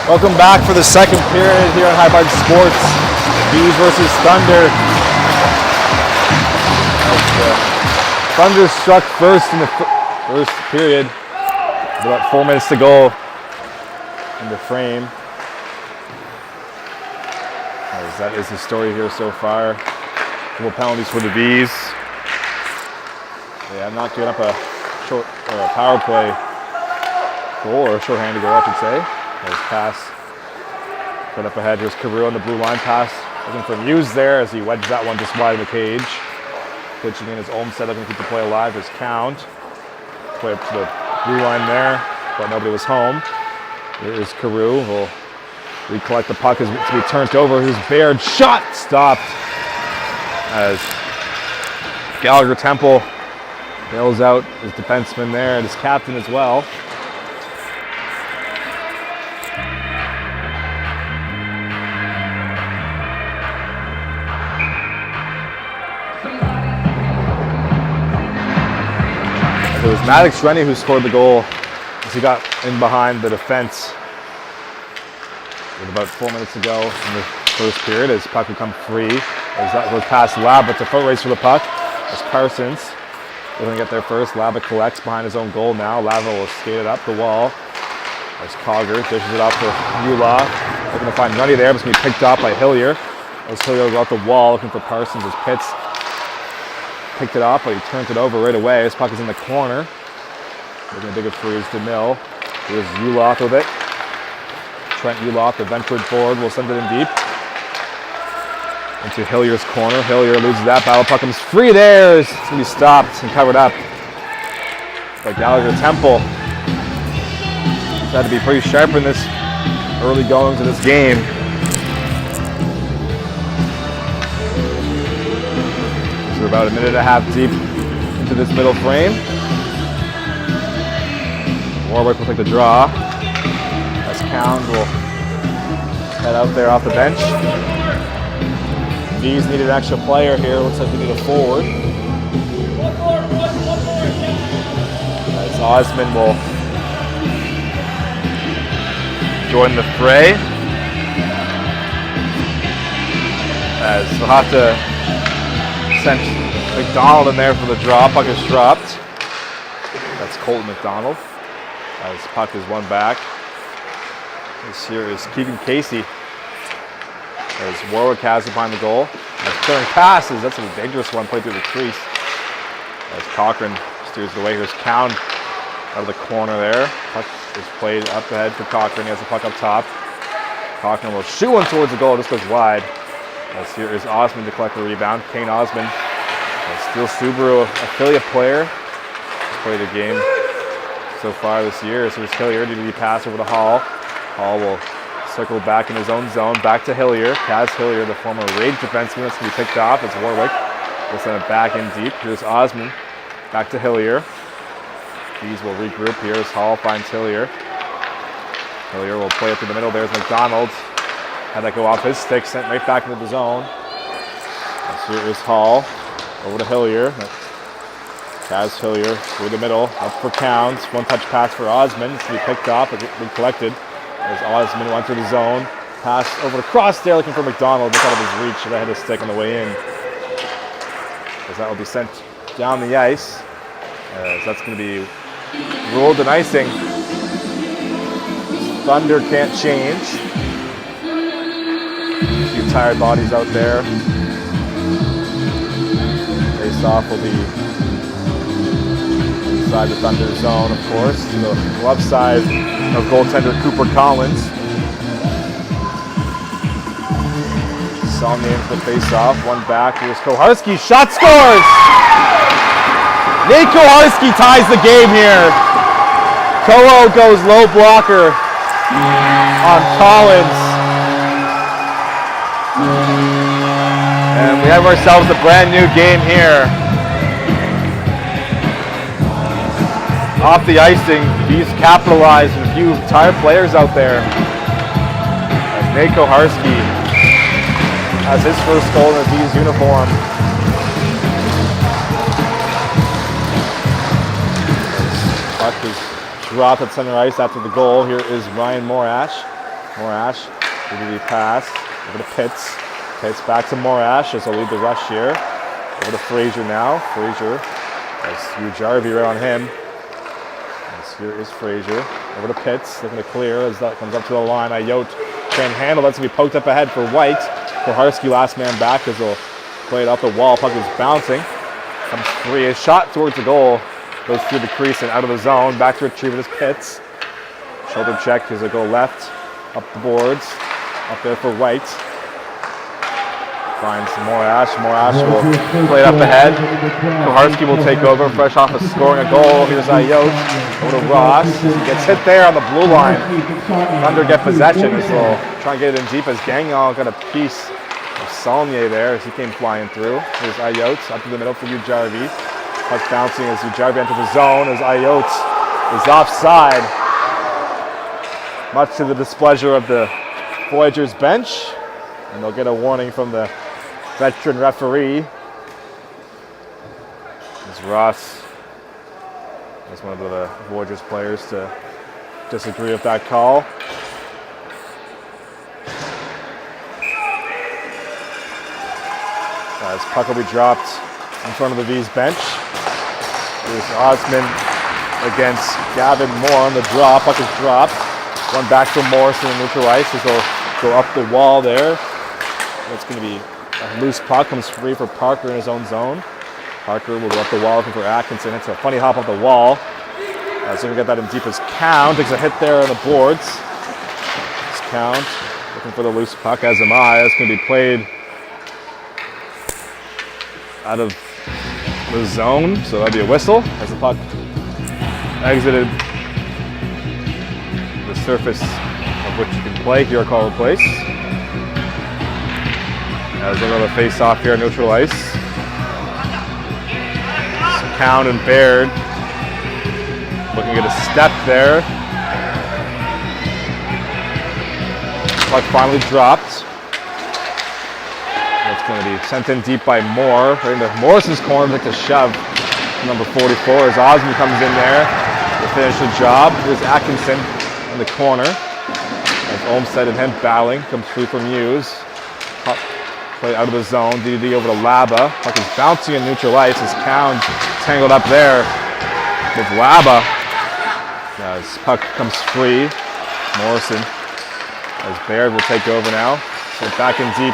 Welcome back for the second period here on High Five Sports. Bees versus Thunder. Thunder struck first in the first period. With about 4 minutes to go in the frame. As that is the story here so far. Couple penalties for the Bees. They have not given up a short or a power play goal, or a short-handed goal, I should say. There's pass put up ahead. Here's Carew on the blue line pass. Looking for Muse there as he wedged that one just wide of the cage. Pitching in his Olmstead, looking to keep the play alive. There's Count. Play up to the blue line there, but nobody was home. Here is Carew. Will recollect the puck as to be turned over. Here's Baird. Shot stopped as Gallagher Temple bails out his defenseman there and his captain as well. It was Maddox Rennie who scored the goal as he got in behind the defense with about 4 minutes to go in the first period as puck would come free. As that goes past Lab, it's a foot race for the puck. As Parsons looking to get there first. Laba collects behind his own goal now. Lava will skate it up the wall. As Cogger dishes it off to Eula. Looking to find Rennie there, but it's going to be picked off by Hillier. As Hillier goes off the wall looking for Parsons as Pitts picked it off, but he turned it over right away. His puck is in the corner. Looking to dig it free is DeMille. Here's Uloth with it. Trent Uloth, the Ventford forward, will send it in deep. Into Hillier's corner. Hillier loses that battle. Puck comes free there. It's going to be stopped and covered up by Gallagher Temple. He's had to be pretty sharp in this early goings of this game. We're about a minute and a half deep into this middle frame. Warwick will take the draw. As Count will head out there off the bench. Bees need an extra player here. Looks like they need a forward. As Osmond will join the fray. As we'll have to send McDonald in there for the draw. Puck is dropped. That's Colton McDonald. As puck is won back. This here is Keegan Casey. As Warwick has it behind the goal. As clearing passes, that's a dangerous one, played through the crease. As Cochran steers it away. Here's Count out of the corner there. Puck is played up ahead for Cochran. He has the puck up top. Cochran will shoot one towards the goal, just goes wide. As here is Osmond to collect the rebound. Kane Osmond, a Steel Subaru affiliate player. He's played a game so far this year. So here's Hillier, did he pass over to Hall. Hall will circle back in his own zone, back to Hillier. Kaz Hillier, the former Rage defenseman, that's going to be picked off. It's Warwick. We'll send it back in deep. Here's Osmond, back to Hillier. These will regroup. Here's Hall, finds Hillier. Hillier will play it through the middle. There's McDonald. Had that go off his stick, sent right back into the zone. Here is Hall, over to Hillier. Kaz Hillier through the middle, up for Counts. One touch pass for Osmond. It's going to be picked off, but be collected. As Osmond went through the zone. Pass over to cross there, looking for McDonald. Just out of his reach, should have had his stick on the way in. As that will be sent down the ice. As that's going to be ruled an icing. Thunder can't change. A few tired bodies out there. Face off will be inside the Thunder zone, of course, to the left side of goaltender Cooper Collins. Saw name for the face-off. One back. Here's Koharski. Shot scores! Nate Koharski ties the game here. Koho goes low blocker on Collins. And we have ourselves a brand new game here. Off the icing, Bees capitalized with a few tired players out there. As Nate Koharski has his first goal in the Bees uniform. Puck is dropped at center ice after the goal. Here is Ryan Morash. Morash, DDD pass, over to Pitts. Pitts back to Morash as he'll lead the rush here. Over to Frazier now. Frazier has Hugh Jarvie right on him. As here is Frazier. Over to Pitts, looking to clear as that comes up to the line. Ayotte can't handle. That's going to be poked up ahead for White. Koharski last man back as he'll play it off the wall. Puck is bouncing. Comes free. A shot towards the goal. Goes through the crease and out of the zone. Back to retrieve it is Pitts. Shoulder check as they go left. Up the boards. Up there for White. Finds Morash. Morash will play it up ahead. Koharski will take over, fresh off of scoring a goal. Here's Ayotte. Over to Ross. He gets hit there on the blue line. Thunder get possession as they'll try and get it in deep as Gagnon got a piece of Saulnier there as he came flying through. Here's Ayotte up to the middle for Ujarvi. Puck bouncing as Ujarvi enters the zone as Ayotte is offside. Much to the displeasure of the Voyageurs bench. And they'll get a warning from the veteran referee. As Ross is one of the Voyageurs players to disagree with that call. As puck will be dropped in front of the V's bench. Here's Osman against Gavin Moore on the draw. Puck is dropped. One back to Morrison in neutral ice as they'll go up the wall there. It's going to be a loose puck, comes free for Parker in his own zone. Parker will go up the wall looking for Atkinson. It's a funny hop off the wall. So we get that in deep as Count. Takes a hit there on the boards. It's Count looking for the loose puck, as am I. It's going to be played out of the zone, so that'll be a whistle as the puck exited the surface of which you can play. Here, a call in place. As another face-off here, neutral ice. Count and Baird looking at a step there. Puck finally dropped. It's going to be sent in deep by Moore. Right into Morrison's corner, like a shove. Number 44 as Osmond comes in there to finish the job. Here's Atkinson in the corner. As Olmstead and him battling, comes free from Hughes. Puck play out of the zone. DDD over to Laba. Puck is bouncing in neutral ice as Count tangled up there with Laba. As puck comes free, Morrison as Baird will take over now. So back in deep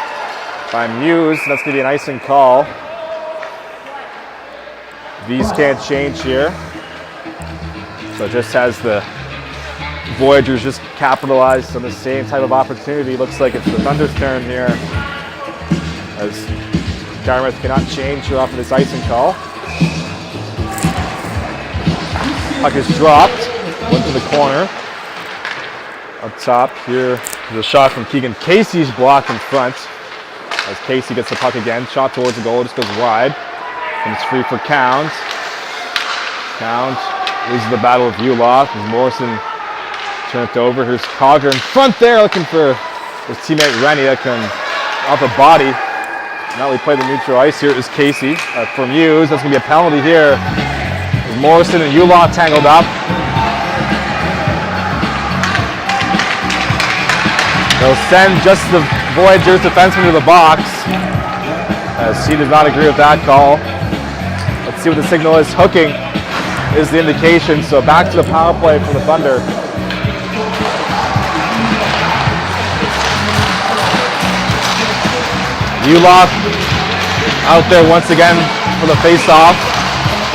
by Muse. That's going to be an icing call. V's can't change here. So just as the Voyageurs just capitalized on the same type of opportunity, looks like it's the Thunder's turn here. As Dartmouth cannot change here off of this icing call. Puck is dropped. Went to the corner. Up top here, there's a shot from Keegan. Casey's blocked in front. As Casey gets the puck again. Shot towards the goal, just goes wide. Comes free for Count. Count loses the battle with Ulof. As Morrison turned it over. Here's Cogger in front there, looking for his teammate Rennie. That can off the body. Now we play the neutral ice. Here is Casey from Hughes. That's going to be a penalty here. As Morrison and Ulof tangled up. They'll send just the Voyageurs defenseman to the box. As he does not agree with that call. Let's see what the signal is. Hooking is the indication. So back to the power play for the Thunder. Ulof out there once again for the face-off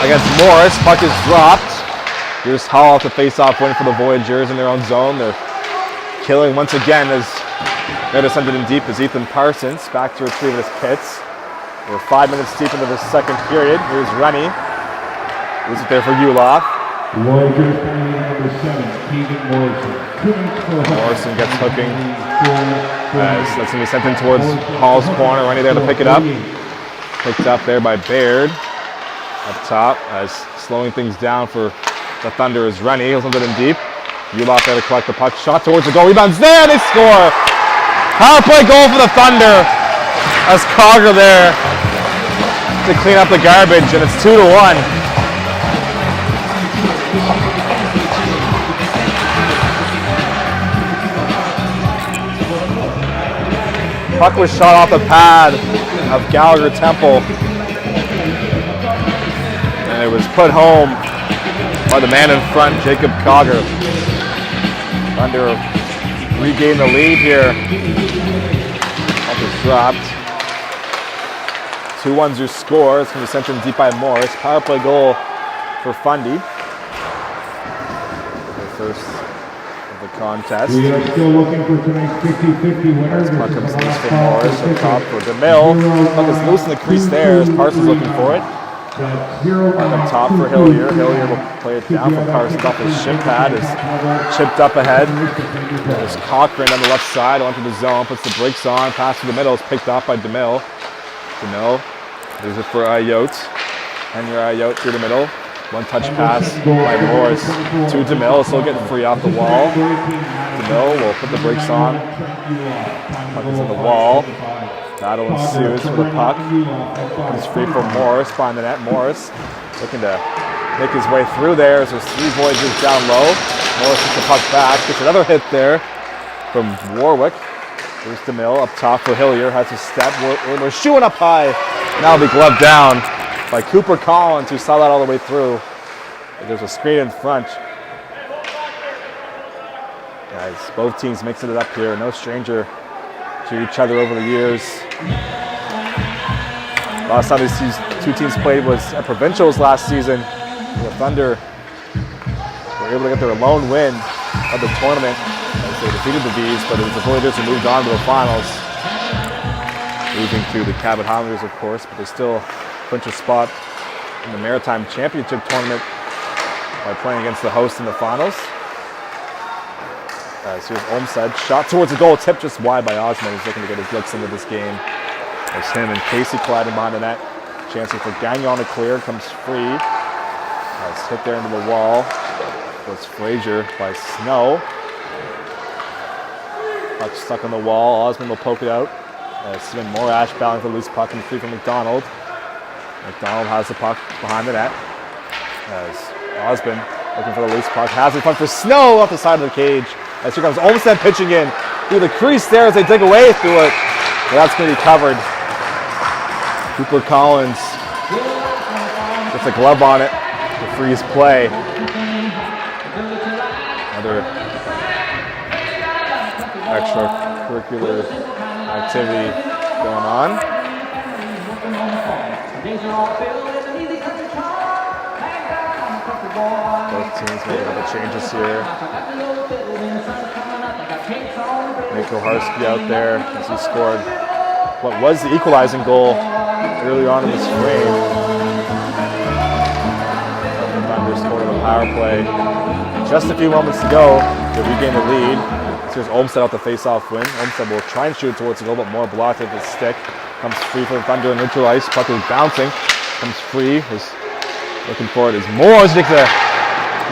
against Morris. Puck is dropped. Here's Hall to face-off win for the Voyageurs in their own zone. They're killing once again as they're to send it in deep as Ethan Parsons back to retrieve his Pitts. We're 5 minutes deep into the second period. Here's Rennie. Who's it there for Ulof? Voyageurs number 7, Keegan Morrison. Morrison gets hooking. As that's going to be sent in towards Hall's corner. Rennie there to pick it up. Picked up there by Baird. Up top as slowing things down for the Thunder is Rennie. He'll send it in deep. Ulof there to collect the puck. Shot towards the goal. Rebounds there. They score. Power play goal for the Thunder. As Cogger there to clean up the garbage, and it's 2-1. Puck was shot off the pad of Gallagher Temple. And it was put home by the man in front, Jacob Cogger. Thunder regained the lead here. Puck is dropped. 2-1 score. It's going to be sent in deep by Morris. Power play goal for Fundy. The first of the contest. We are still looking for tonight's 50-50 winner. Puck comes loose for Morris. Up top for DeMille. Puck is loose in the crease there as Parsons looking for it. Puck up top for Hillier. Hillier will play it down for Parsons off his shin pad. Is chipped up ahead. There's Cochran on the left side. Onto the zone. Puts the brakes on. Pass to the middle. Is picked off by DeMille. DeMille. There's it for Ayotte. Henry Ayotte through the middle. One-touch pass by Morris to DeMille. Still getting free off the wall. DeMille will put the brakes on. Puck is in the wall. Battle ensues for the puck. It's free for Morris behind the net. Morris looking to make his way through there as there's 3 Voyageurs down low. Morris gets the puck back. Gets another hit there from Warwick. There's DeMille up top for Hillier. Has a step. We're shooting up high. Now it'll be gloved down by Cooper Collins, who saw that all the way through. There's a screen in front. Guys, both teams mixing it up here. No stranger to each other over the years. Last time these 2 teams played was at Provincials last season. The Thunder were able to get their lone win of the tournament as they defeated the Bees, but it was the Voyageurs who moved on to the finals. Losing to the Cabot Highlanders, of course, but they still clinch a spot in the Maritime Championship tournament by playing against the host in the finals. So here's Olmsted, shot towards the goal, tipped just wide by Osmond. He's looking to get his looks into this game. There's him and Casey colliding behind the net. Chancing for Gagnon to clear, comes free. Nice hit there into the wall. Goes Frazier by Snow. Puck stuck on the wall. Osmond will poke it out. Sven Morash battling for the loose puck and free from McDonald. McDonald has the puck behind the net. As Osmond looking for the loose puck. Has the puck for Snow off the side of the cage. As here comes Olmsted pitching in through the crease there as they dig away through it. But that's going to be covered. Cooper Collins gets a glove on it to freeze play. Another extracurricular activity going on. Both teams making other changes here. Nick Koharski out there as he scored what was the equalizing goal early on in this frame. The Thunder scored on the power play just a few moments to go to regain the lead. Here's Olmsted out the face-off win. Olmsted will try and shoot it towards the goal, but more blocked with his stick. Comes free for the Thunder in neutral ice. Puck is bouncing. Comes free. Is looking for it as Morris takes a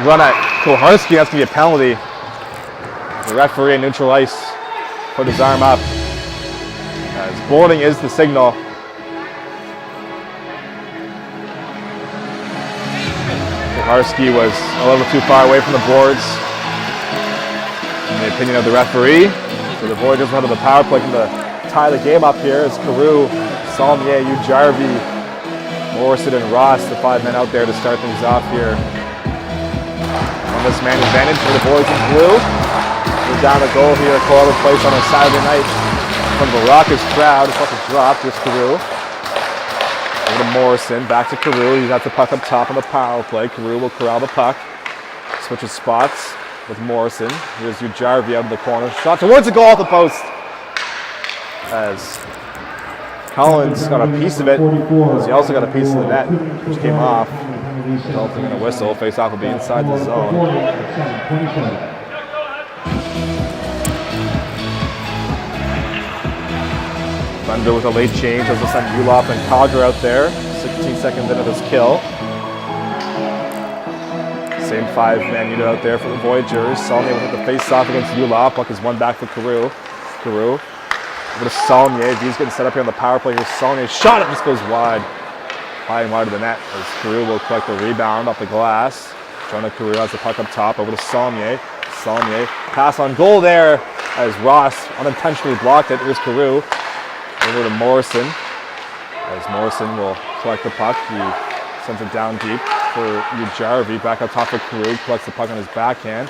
run at Koharski. That's going to be a penalty. The referee in neutral ice put his arm up. As boarding is the signal. Koharski was a little too far away from the boards, in the opinion of the referee. So the Voyageurs will have the power play to tie the game up here as Carew, Saulnier, Ujarvi, Morrison, and Ross, the 5 men out there to start things off here. On this man advantage for the boys in blue. We're down a goal here at Coral Place on a Saturday night from the raucous crowd. The puck is dropped. Here's Carew. Over to Morrison. Back to Carew. He's got the puck up top on the power play. Carew will corral the puck. Switches spots with Morrison. Here's Ujarvi out of the corner. Shot towards the goal off the post. As Collins got a piece of it. He also got a piece of the net, which came off. Resulting in a whistle. Face-off will be inside the zone. Thunder with a late change as they send Ulof and Cogger out there. 16 seconds into this kill. Same 5-man unit out there for the Voyageurs. Saulnier will hit the face-off against Ulof. Puck is one back for Carew. Carew over to Saulnier. V's getting set up here on the power play. Here's Saulnier. Shot it, just goes wide. High and wide of the net as Carew will collect the rebound off the glass. Jonah Carew has the puck up top over to Saulnier. Saulnier pass on goal there as Ross unintentionally blocked it. Here's Carew. Over to Morrison. As Morrison will collect the puck. He sends it down deep for Jarvie. Back up top for Carew. Collects the puck on his backhand.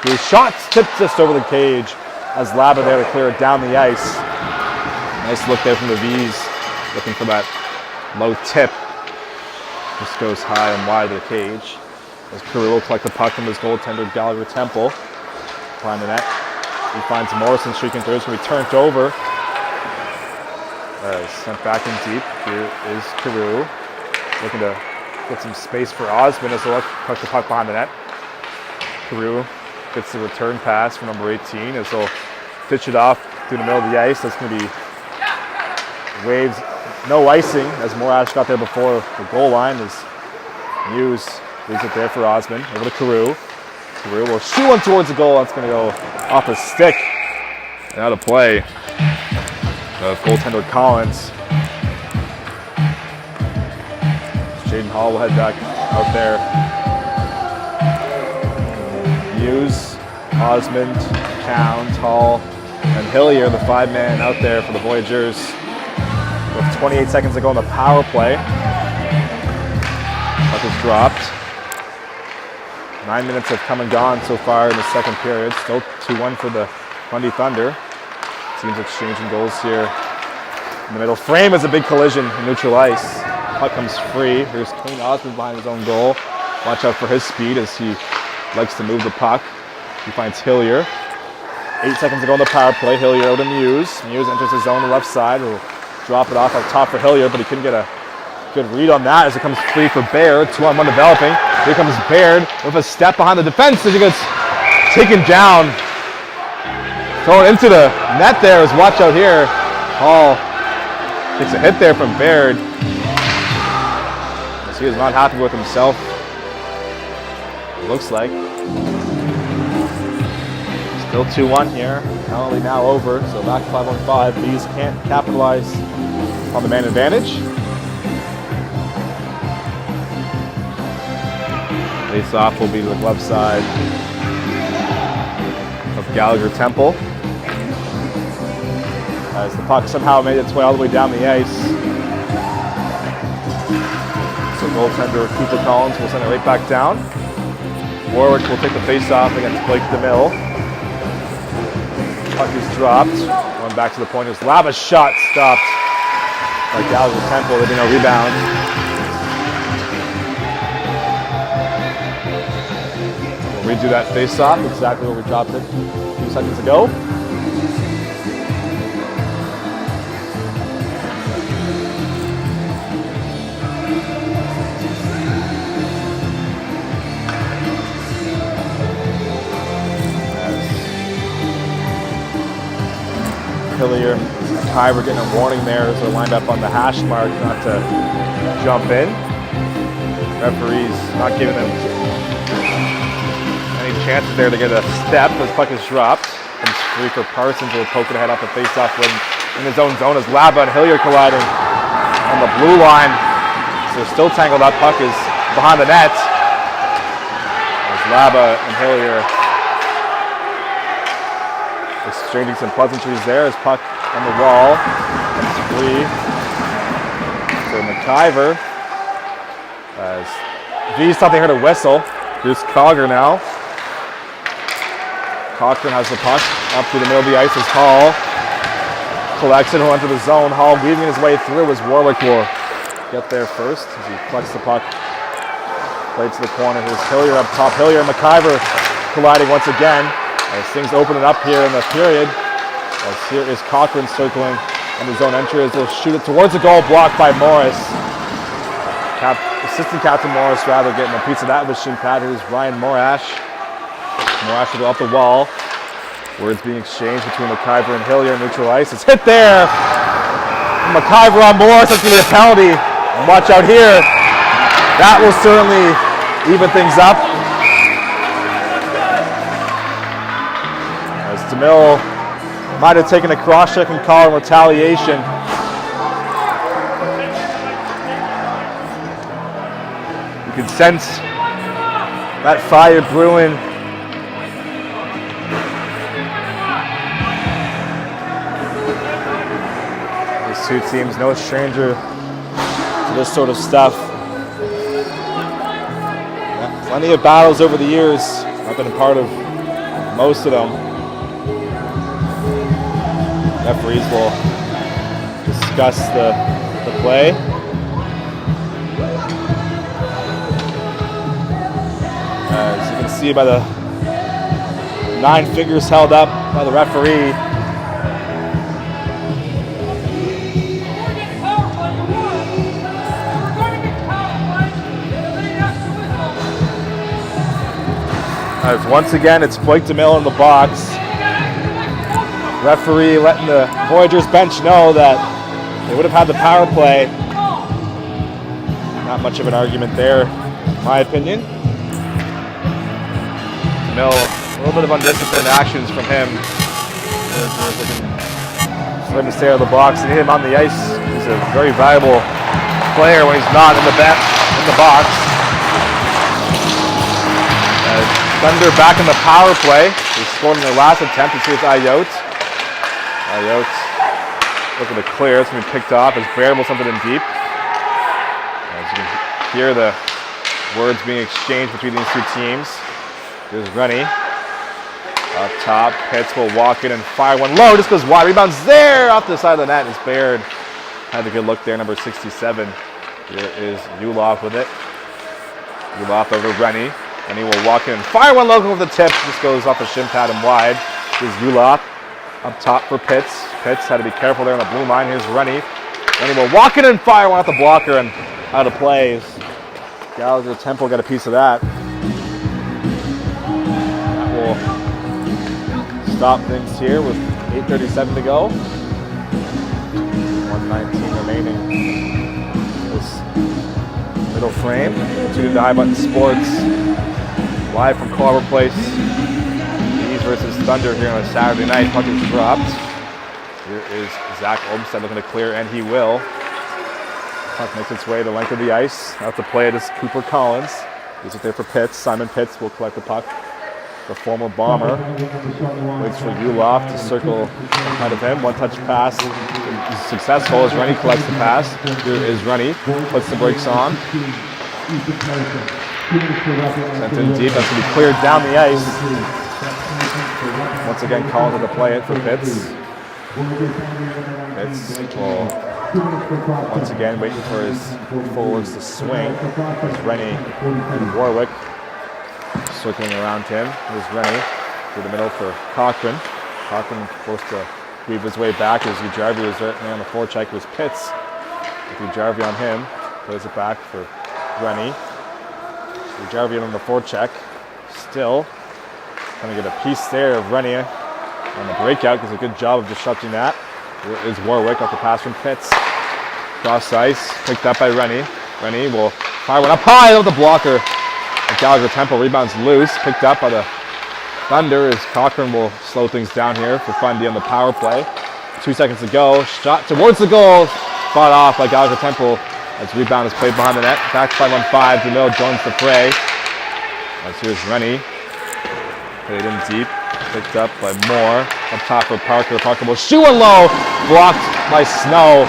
Carew shots tipped just over the cage as Laba there to clear it down the ice. Nice look there from the V's. Looking for that low tip. Just goes high and wide of the cage. As Carew will collect the puck from his goaltender Gallagher Temple. Behind the net. He finds Morrison streaking through. It's going to be turned over. Sent back in deep. Here is Carew. Looking to get some space for Osmond as he'll push the puck behind the net. Carew gets the return pass from number 18 as he'll pitch it off through the middle of the ice. That's going to be waves, no icing as Morash got there before the goal line as Hughes leaves it there for Osmond. Over to Carew. Carew will shoot one towards the goal. That's going to go off his stick and out of play. Goaltender Collins. Jaden Hall will head back out there. Hughes, Osmond, Count, Hall, and Hillier, the 5-man out there for the Voyageurs. With 28 seconds to go on the power play. Puck is dropped. 9 minutes have come and gone so far in the second period. Still 2-1 for the Fundy Thunder. Teams exchanging goals here. In the middle frame is a big collision in neutral ice. Puck comes free. Here's Kane Osmond behind his own goal. Watch out for his speed as he likes to move the puck. He finds Hillier. 8 seconds to go on the power play. Hillier out to Muse. Muse enters his zone on the left side. Will drop it off up top for Hillier, but he couldn't get a good read on that as it comes free for Baird. 2-on-1 developing. Here comes Baird with a step behind the defense as he gets taken down. Thrown into the net there as watch out here. Hall takes a hit there from Baird. As he is not happy with himself. It looks like. Still 2-1 here. Penalty now over, so back 5-on-5. These can't capitalize on the man advantage. Face off will be to the glove side of Gallagher Temple. As the puck somehow made its way all the way down the ice. So goaltender Cooper Collins will send it right back down. Warwick will take the face-off against Blake DeMille. Puck is dropped. Going back to the point is Laba's shot stopped by Gallagher Temple. There'll be no rebound. We'll redo that face-off exactly where we dropped it a few seconds ago. Hillier, Kyber getting a warning there as they're lined up on the hash mark not to jump in. Referees not giving them any chances there to get a step as puck is dropped. Comes free for Parsons, will poke it ahead off the face-off in his own zone as Laba and Hillier colliding on the blue line. So they're still tangled up. Puck is behind the net. As Laba and Hillier exchanging some pleasantries there as puck on the wall. Comes free for McIver. As V's thought they heard a whistle. Here's Cogger now. Cochran has the puck up through the middle of the ice as Hall collects it, who enter the zone. Hall weaving his way through as Warwick will get there first as he collects the puck. Played to the corner. Here's Hillier up top. Hillier and McIver colliding once again. As things open it up here in the period. As here is Cochran circling on the zone entry as they'll shoot it towards the goal, blocked by Morris. Assistant Captain Morris rather getting a piece of that with shin pad. Here's Ryan Morash. Morash will go off the wall. Words being exchanged between McIver and Hillier. Neutral ice. It's hit there. McIver on Morris. That's going to be a penalty. And watch out here. That will certainly even things up. DeMille might have taken a cross-check and call in retaliation. You can sense that fire brewing. As two teams, no stranger to this sort of stuff. Yeah, plenty of battles over the years. I've been a part of most of them. Referees will discuss the play. As you can see by the 9 fingers held up by the referee. As once again, it's Blake DeMille in the box. Referee letting the Voyageurs bench know that they would have had the power play. Not much of an argument there, in my opinion. DeMille, a little bit of undisciplined actions from him. Starting to stay out of the box and hit him on the ice. He's a very valuable player when he's not in the box. Thunder back in the power play. They scored in their last attempt. You see it's Ayotte. Ayotte looking to clear. It's going to be picked off as Bearable something in deep. As you can hear the words being exchanged between these two teams. Here's Rennie. Up top, Pitts will walk in and fire one low. Just goes wide. Rebounds there off the side of the net. It's Baird. Had a good look there, number 67. Here is Ulof with it. Ulof over Rennie. And he will walk in and fire one low over the tip. Just goes off the shin pad and wide. Here's Ulof up top for Pitts. Pitts had to be careful there on the blue line. Here's Rennie. Rennie will walk in and fire one at the blocker and out of play. Gallagher Temple got a piece of that. That will stop things here with 8:37 to go. 1:19 remaining. This middle frame. Tuned to High Button Sports. Live from Carver Place. Bees versus Thunder here on a Saturday night. Puck is dropped. Here is Zach Olmstead looking to clear, and he will. Puck makes its way the length of the ice. Out to play it is Cooper Collins. He's it there for Pitts. Simon Pitts will collect the puck. The former Bomber waits for Ulof to circle ahead of him. One-touch pass is successful as Rennie collects the pass. Here is Rennie. Puts the brakes on. Sent in deep. That's going to be cleared down the ice. Once again, Collins had to play it for Pitts. Pitts will once again waiting for his forwards to swing. There's Rennie and Warwick circling around him. Here's Rennie through the middle for Cochran. Cochran forced to weave his way back as Ujarvi was right on the forecheck. It was Pitts with Ujarvi on him. Plays it back for Rennie. Ujarvi on the forecheck. Still trying to get a piece there of Rennie on the breakout. Does a good job of disrupting that. Here is Warwick off the pass from Pitts. Cross ice, picked up by Rennie. Rennie will fire one up high over the blocker. Gallagher Temple rebounds loose, picked up by the Thunder as Cochran will slow things down here for Fundy on the power play. 2 seconds to go, shot towards the goal, fought off by Gallagher Temple as rebound is played behind the net. Back 5-on-5, DeMille joins the fray. As here's Rennie, played in deep, picked up by Moore. Up top for Parker. Parker will shoot one low, blocked by Snow.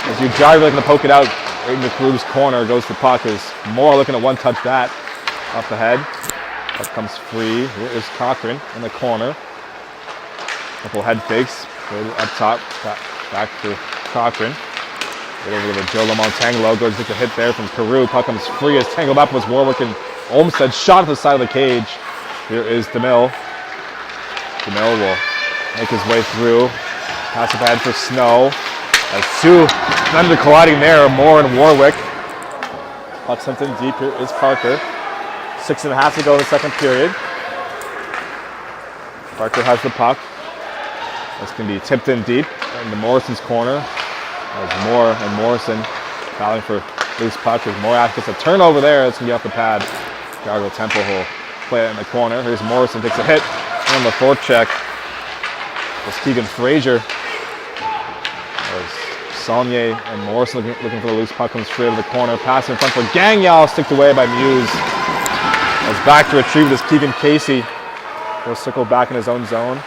As Ujarvi looking to poke it out right in the Carub's corner, goes to puck as Moore looking to one-touch that. Off the head. Puck comes free. Here is Cochran in the corner. Couple head fakes. Up top. Back to Cochran. Right over to Joe Lamontangelo. Goes to hit there from Carew. Puck comes free as tangled up with Warwick and Olmstead. Shot at the side of the cage. Here is DeMille. DeMille will make his way through. Pass it ahead for Snow. As two Thunder colliding there. Moore and Warwick. Puck sent in deep. Here is Parker. 6.5 to go in the second period. Parker has the puck. This can be tipped in deep into Morrison's corner. As Moore and Morrison battling for loose puck. As Moore gets a turnover there, it's going to be off the pad. Gallagher Temple will play it in the corner. Here's Morrison, takes a hit on the forecheck. There's Keegan Frazier. There's Saulnier and Morrison looking for the loose puck. Comes straight to the corner. Pass in front for Gagnon, sticked away by Muse. As back to retrieve this Keegan Casey. He'll circle back in his own zone.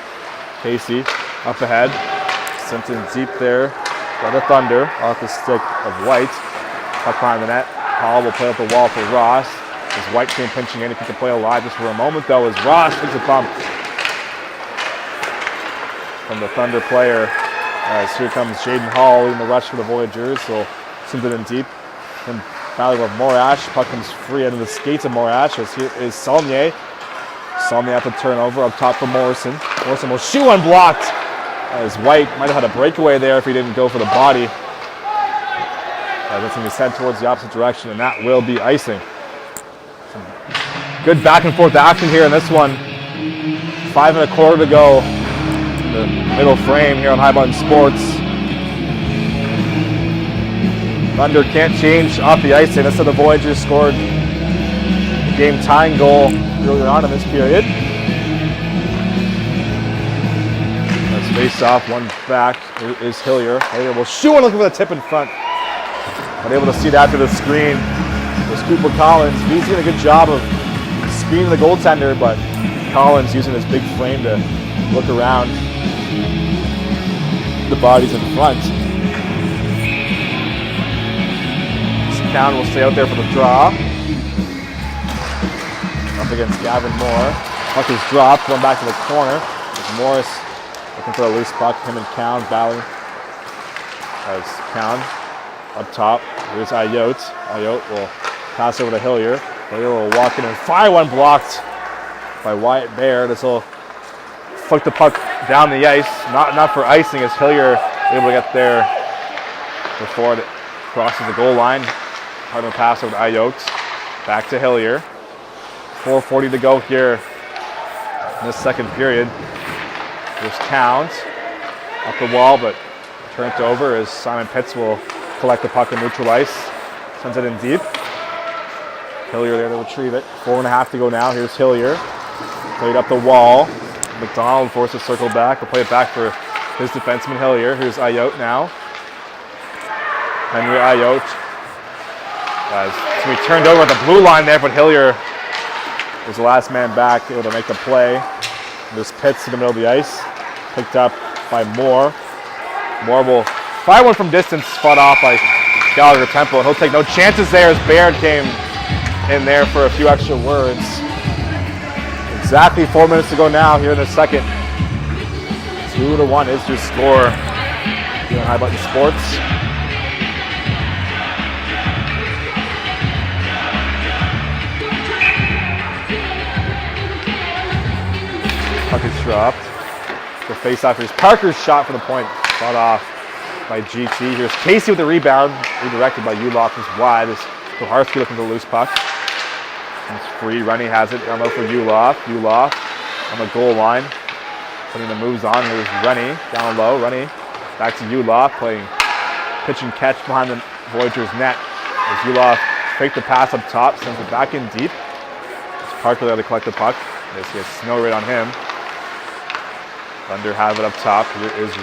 Casey up ahead. Sent in deep there by the Thunder off the stick of White. Puck behind the net. Paul will play up the wall for Ross. As White came pinching in, he kept the play alive just for a moment though, as Ross takes a bump from the Thunder player. As here comes Jaden Hall in the rush for the Voyageurs. So sends it in deep. And battling with Morash. Puck comes free out of the skates of Morash. As here is Saulnier. Saulnier at the turnover up top for Morrison. Morrison will shoot unblocked. As White might have had a breakaway there if he didn't go for the body. That's his head towards the opposite direction, and that will be icing. Some good back and forth action here in this one. 5 1/4 to go. The middle frame here on High Button Sports. Thunder can't change off the icing. That's how the Voyageurs scored the game tying goal earlier on in this period. Let's face off, one back is Hillier. Hillier will shoot and looking for the tip in front. But able to see that through the screen was Cooper Collins. He's doing a good job of screening the goaltender, but Collins using his big frame to look around the bodies in front. Count will stay out there for the draw. Up against Gavin Moore. Puck is dropped, going back to the corner. As Morris looking for a loose puck. Him and Cowan battling. As Cowan up top. Here's Ayotte. Ayotte will pass over to Hillier. Hillier will walk in and fire one blocked by Wyatt Baird. This will flick the puck down the ice. Not for icing as Hillier able to get there before it crosses the goal line. Hard pass over to Ayotte. Back to Hillier. 4:40 to go here in this second period. There's Towns up the wall, but turned over as Simon Pitts will collect the puck and neutral ice. Sends it in deep. Hillier there to retrieve it. 4.5 to go now. Here's Hillier. Played up the wall. McDonald forced to circle back. Will play it back for his defenseman Hillier. Here's Ayotte now. Henry Ayotte. So he turned over at the blue line there, but Hillier was the last man back, able to make the play. There's Pitts in the middle of the ice, picked up by Moore. Moore will fire one from distance, fought off by Gallagher Temple, and he'll take no chances there as Baird came in there for a few extra words. Exactly 4 minutes to go now here in the second. 2-1 is your score here on High Button Sports. Puck is dropped. The face-off. Here's Parker's shot for the point. Fought off by GT. Here's Casey with the rebound. Redirected by Ulof. Just wide. As Koharski looking for the loose puck. It's free. Rennie has it. Down low for Ulof. Ulof on the goal line. Putting the moves on. Here's Rennie. Down low. Rennie back to Ulof. Playing pitch and catch behind the Voyageurs net. As Ulof faked the pass up top. Sends it back in deep. It's Parker there to collect the puck. This gets snow right on him. Thunder have it up top. Here is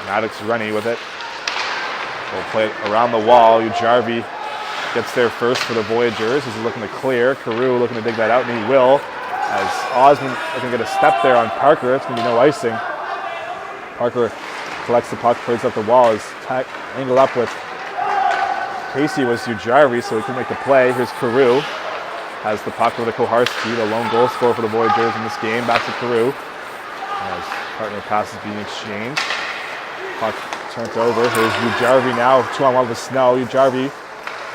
Maddox Rennie with it. We'll play it around the wall. Ujarvi gets there first for the Voyageurs. He's looking to clear. Carew looking to dig that out, and he will. As Osmond looking to get a step there on Parker. It's going to be no icing. Parker collects the puck, plays up the wall. Is angled up with Casey was Ujarvi, so he can make the play. Here's Carew. Has the puck over to Koharski, the lone goal scorer for the Voyageurs in this game. Back to Carew. As partner passes being exchanged. Puck turned over. Here's Ujarvi now, 2-on-1 with Snow. Ujarvi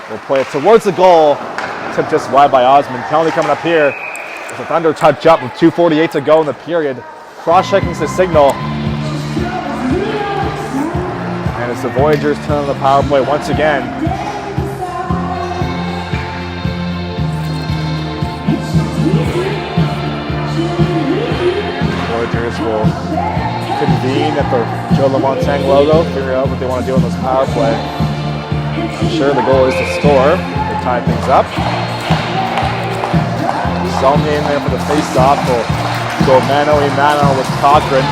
will play it towards the goal. Tipped just wide by Osmond. Penalty coming up here. As the Thunder touch up with 2:48 to go in the period. Cross-checking's the signal. And it's the Voyageurs turn on the power play once again. Voyageurs will convene at the Joe Lamontagne logo, figure out what they want to do on this power play. I'm sure the goal is to score. They tie things up. Saulnier in there for the face-off. Will go mano-a-mano with Cochran.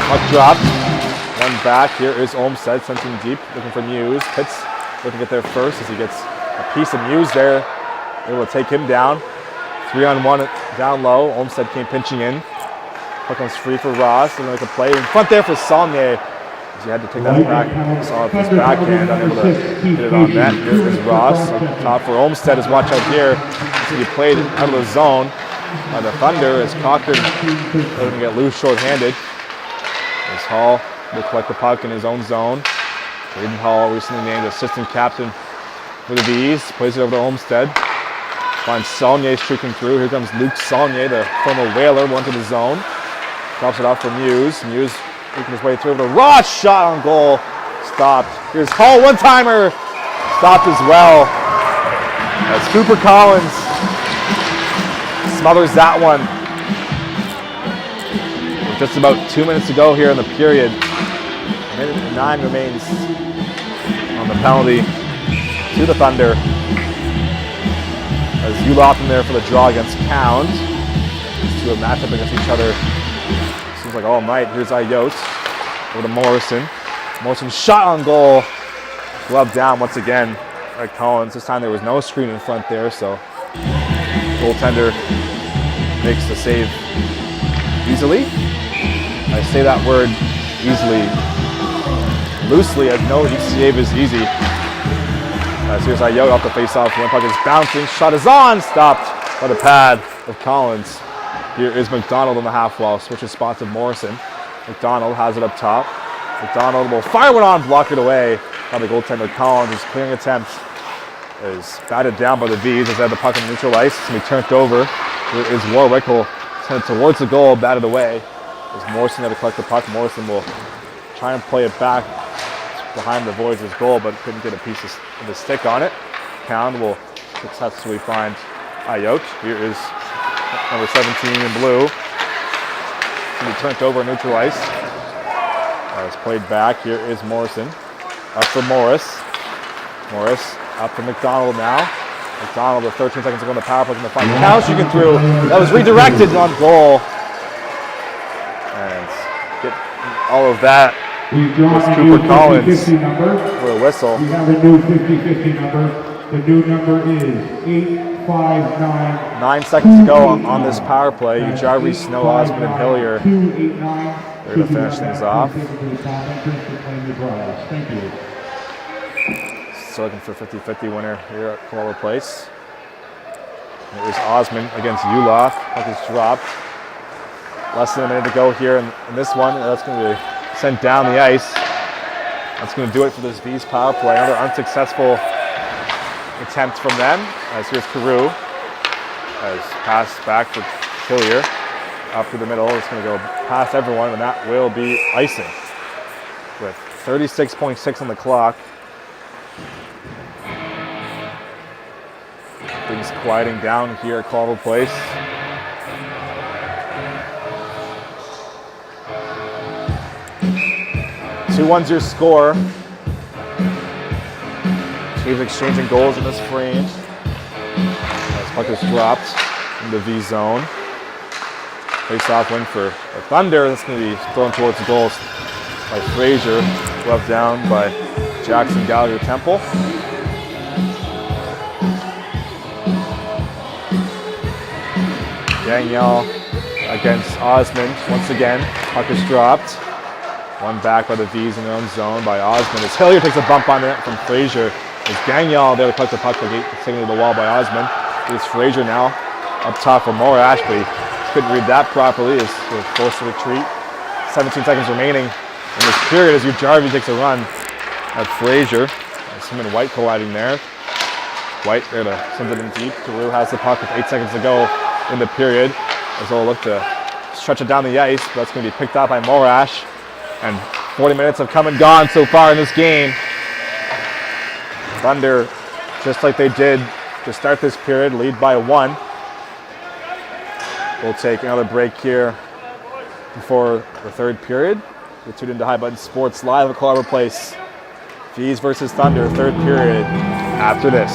Puck dropped. One back. Here is Olmstead sensing deep, looking for Muse. Pitts looking to get there first as he gets a piece of Muse there. Able to take him down. 3-on-1 down low. Olmstead came pinching in. Puck comes free for Ross. They're going to make a play in front there for Saulnier. He had to take that practice off his backhand, unable to hit it on net. Here is Ross. Top for Olmsted is watch out here. He played out of the zone by the Thunder as Cochran doesn't get loose short-handed. As Hall will collect the puck in his own zone. Aiden Hall, recently named assistant captain for the V's, plays it over to Olmsted. Finds Saulnier streaking through. Here comes Luke Saulnier, the former Whaler, one to the zone. Drops it off for Muse. Muse making his way through to Ross. Shot on goal. Stopped. Here's Hall, one-timer. Stopped as well. As Cooper Collins smothers that one. With just about 2 minutes to go here in the period. A minute and 9 remains on the penalty to the Thunder. As Ulop in there for the draw against Count. These two have matched up against each other. Seems like all night. Here's Ayotte over to Morrison. Morrison shot on goal. Glove down once again by Collins. This time there was no screen in front there, so goaltender makes the save easily. I say that word easily, loosely, as no save is easy. Here's Ayotte off the face-off. One puck is bouncing. Shot is on. Stopped by the pad of Collins. Here is McDonald on the half wall. Switches spots with Morrison. McDonald has it up top. McDonald will fire one on, block it away by the goaltender Collins. His clearing attempt is batted down by the V's as they have the puck on neutral ice. It's going to be turned over. Here is Warwick. Will send it towards the goal, batted away. As Morrison had to collect the puck. Morrison will try and play it back behind the Voyageurs' goal, but couldn't get a piece of the stick on it. Pound will successfully find Ayotte. Here is number 17 in blue. Can be turned over neutral ice. It's played back. Here is Morrison. Up for Morris. Morris up for McDonald now. McDonald with 13 seconds to go on the power play. Going to find Cal shooting through. That was redirected on goal. And get all of that. Was Cooper Collins for a whistle. We have a new 50-50 number. The new number is 859. 9 seconds to go on this power play. Jarvis, Snow, Osmond, and Hillier. They're going to finish things off. Thank you. Still looking for 50-50 winner here at Clover Place. There's Osmond against Ulaf. Puck is dropped. Less than a minute to go here in this one. That's going to be sent down the ice. That's going to do it for this V's power play. Another unsuccessful attempt from them. As here's Carew. As pass back for Hillier. Up through the middle. It's going to go past everyone, and that will be icing. With 36.6 on the clock. Things quieting down here at Caldwell Place. Two-one's your score. Teams exchanging goals in this frame. As puck is dropped in the V zone. Face-off win for the Thunder. That's going to be thrown towards the goals by Frazier. Glove down by Jackson Gallagher Temple. Danielle against Osmond. Once again, puck is dropped. One back by the V's in their own zone by Osmond. As Hillier takes a bump on it from Frazier. As Danielle there to collect the puck, but taken to the wall by Osmond. It's Frazier now up top for Morash, but he couldn't read that properly. Is forced to retreat. 17 seconds remaining in this period as Jarvie takes a run at Frazier. Him and White colliding there. White there to send it in deep. Carew has the puck with 8 seconds to go in the period. As they'll look to stretch it down the ice, but that's going to be picked up by Morash. And 40 minutes have come and gone so far in this game. Thunder, just like they did to start this period, lead by 1. We'll take another break here before the third period. You're tuned into High Button Sports live at Clover Place. V's versus Thunder, third period after this.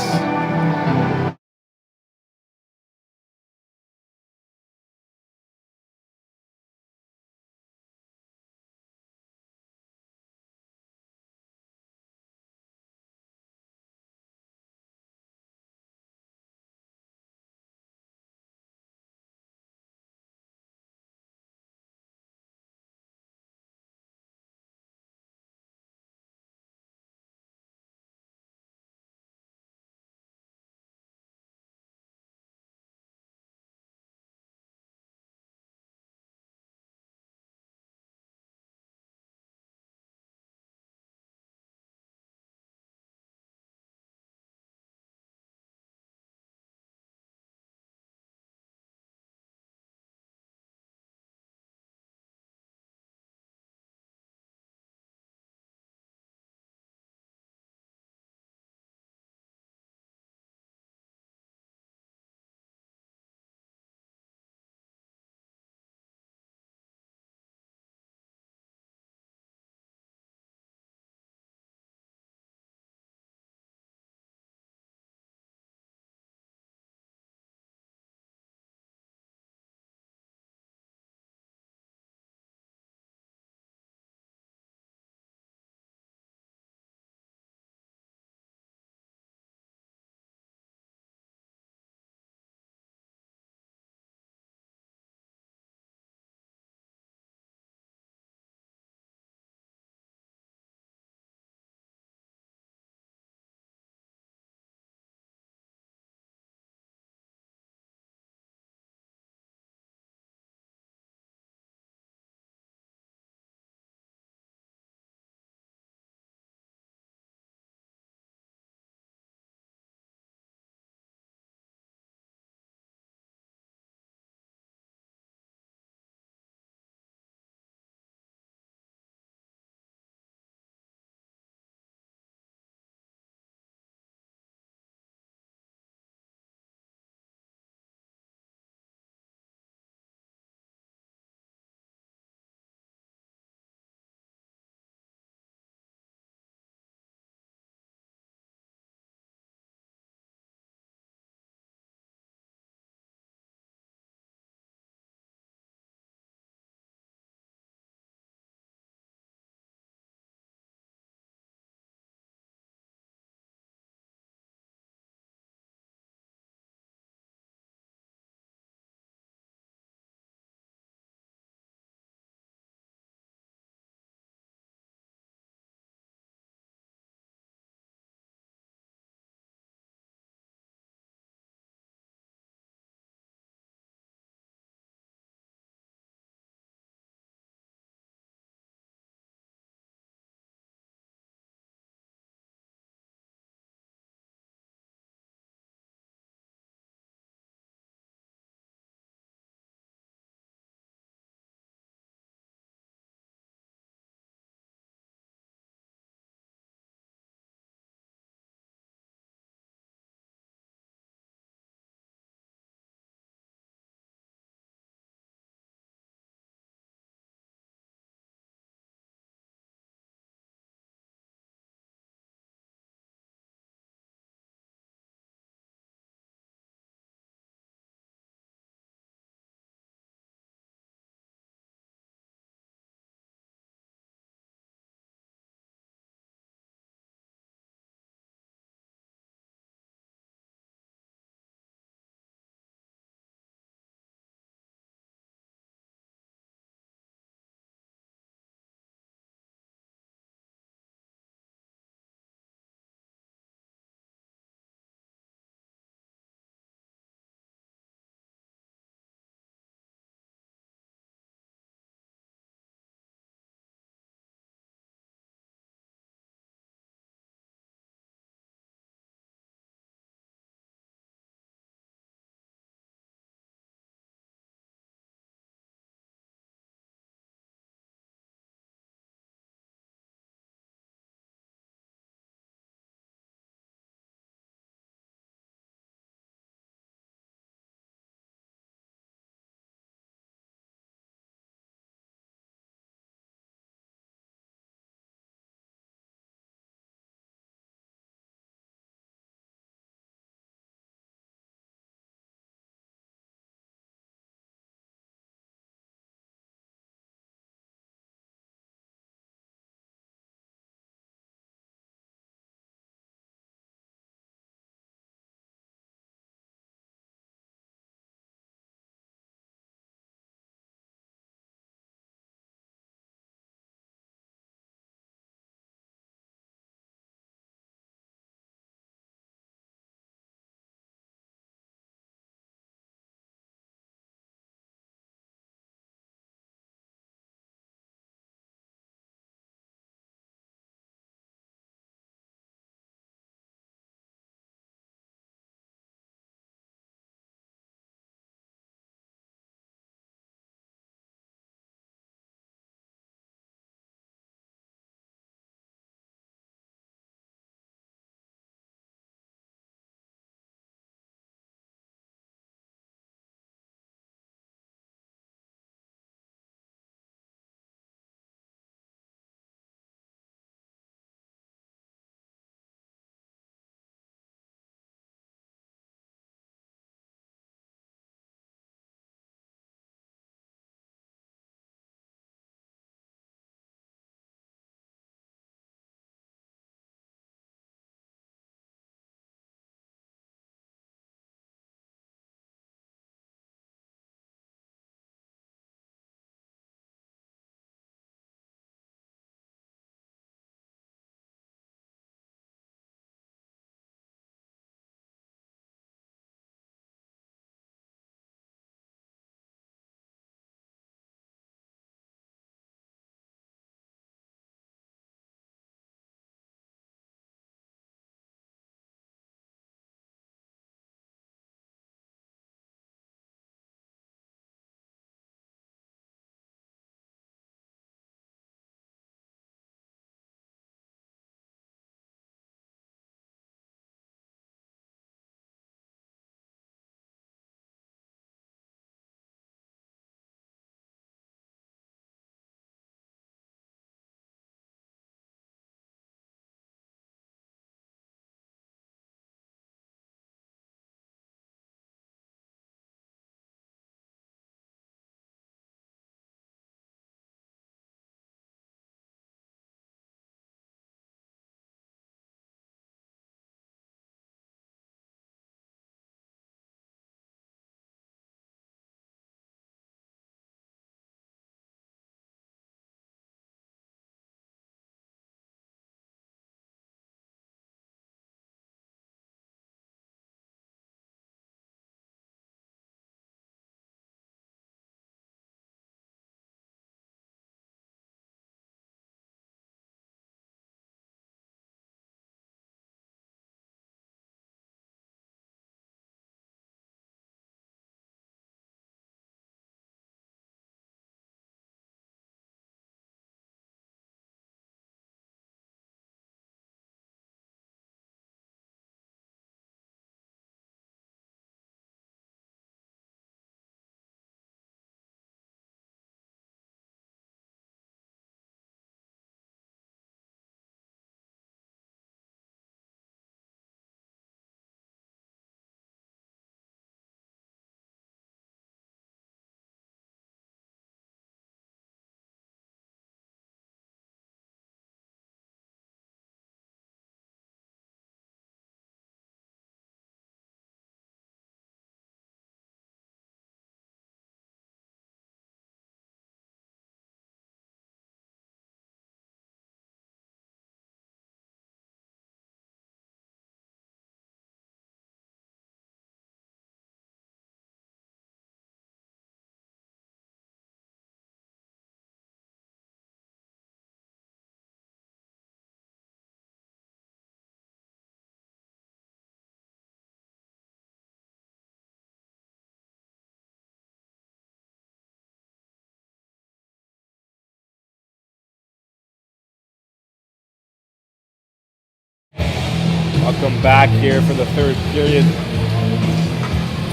Welcome back here for the third period.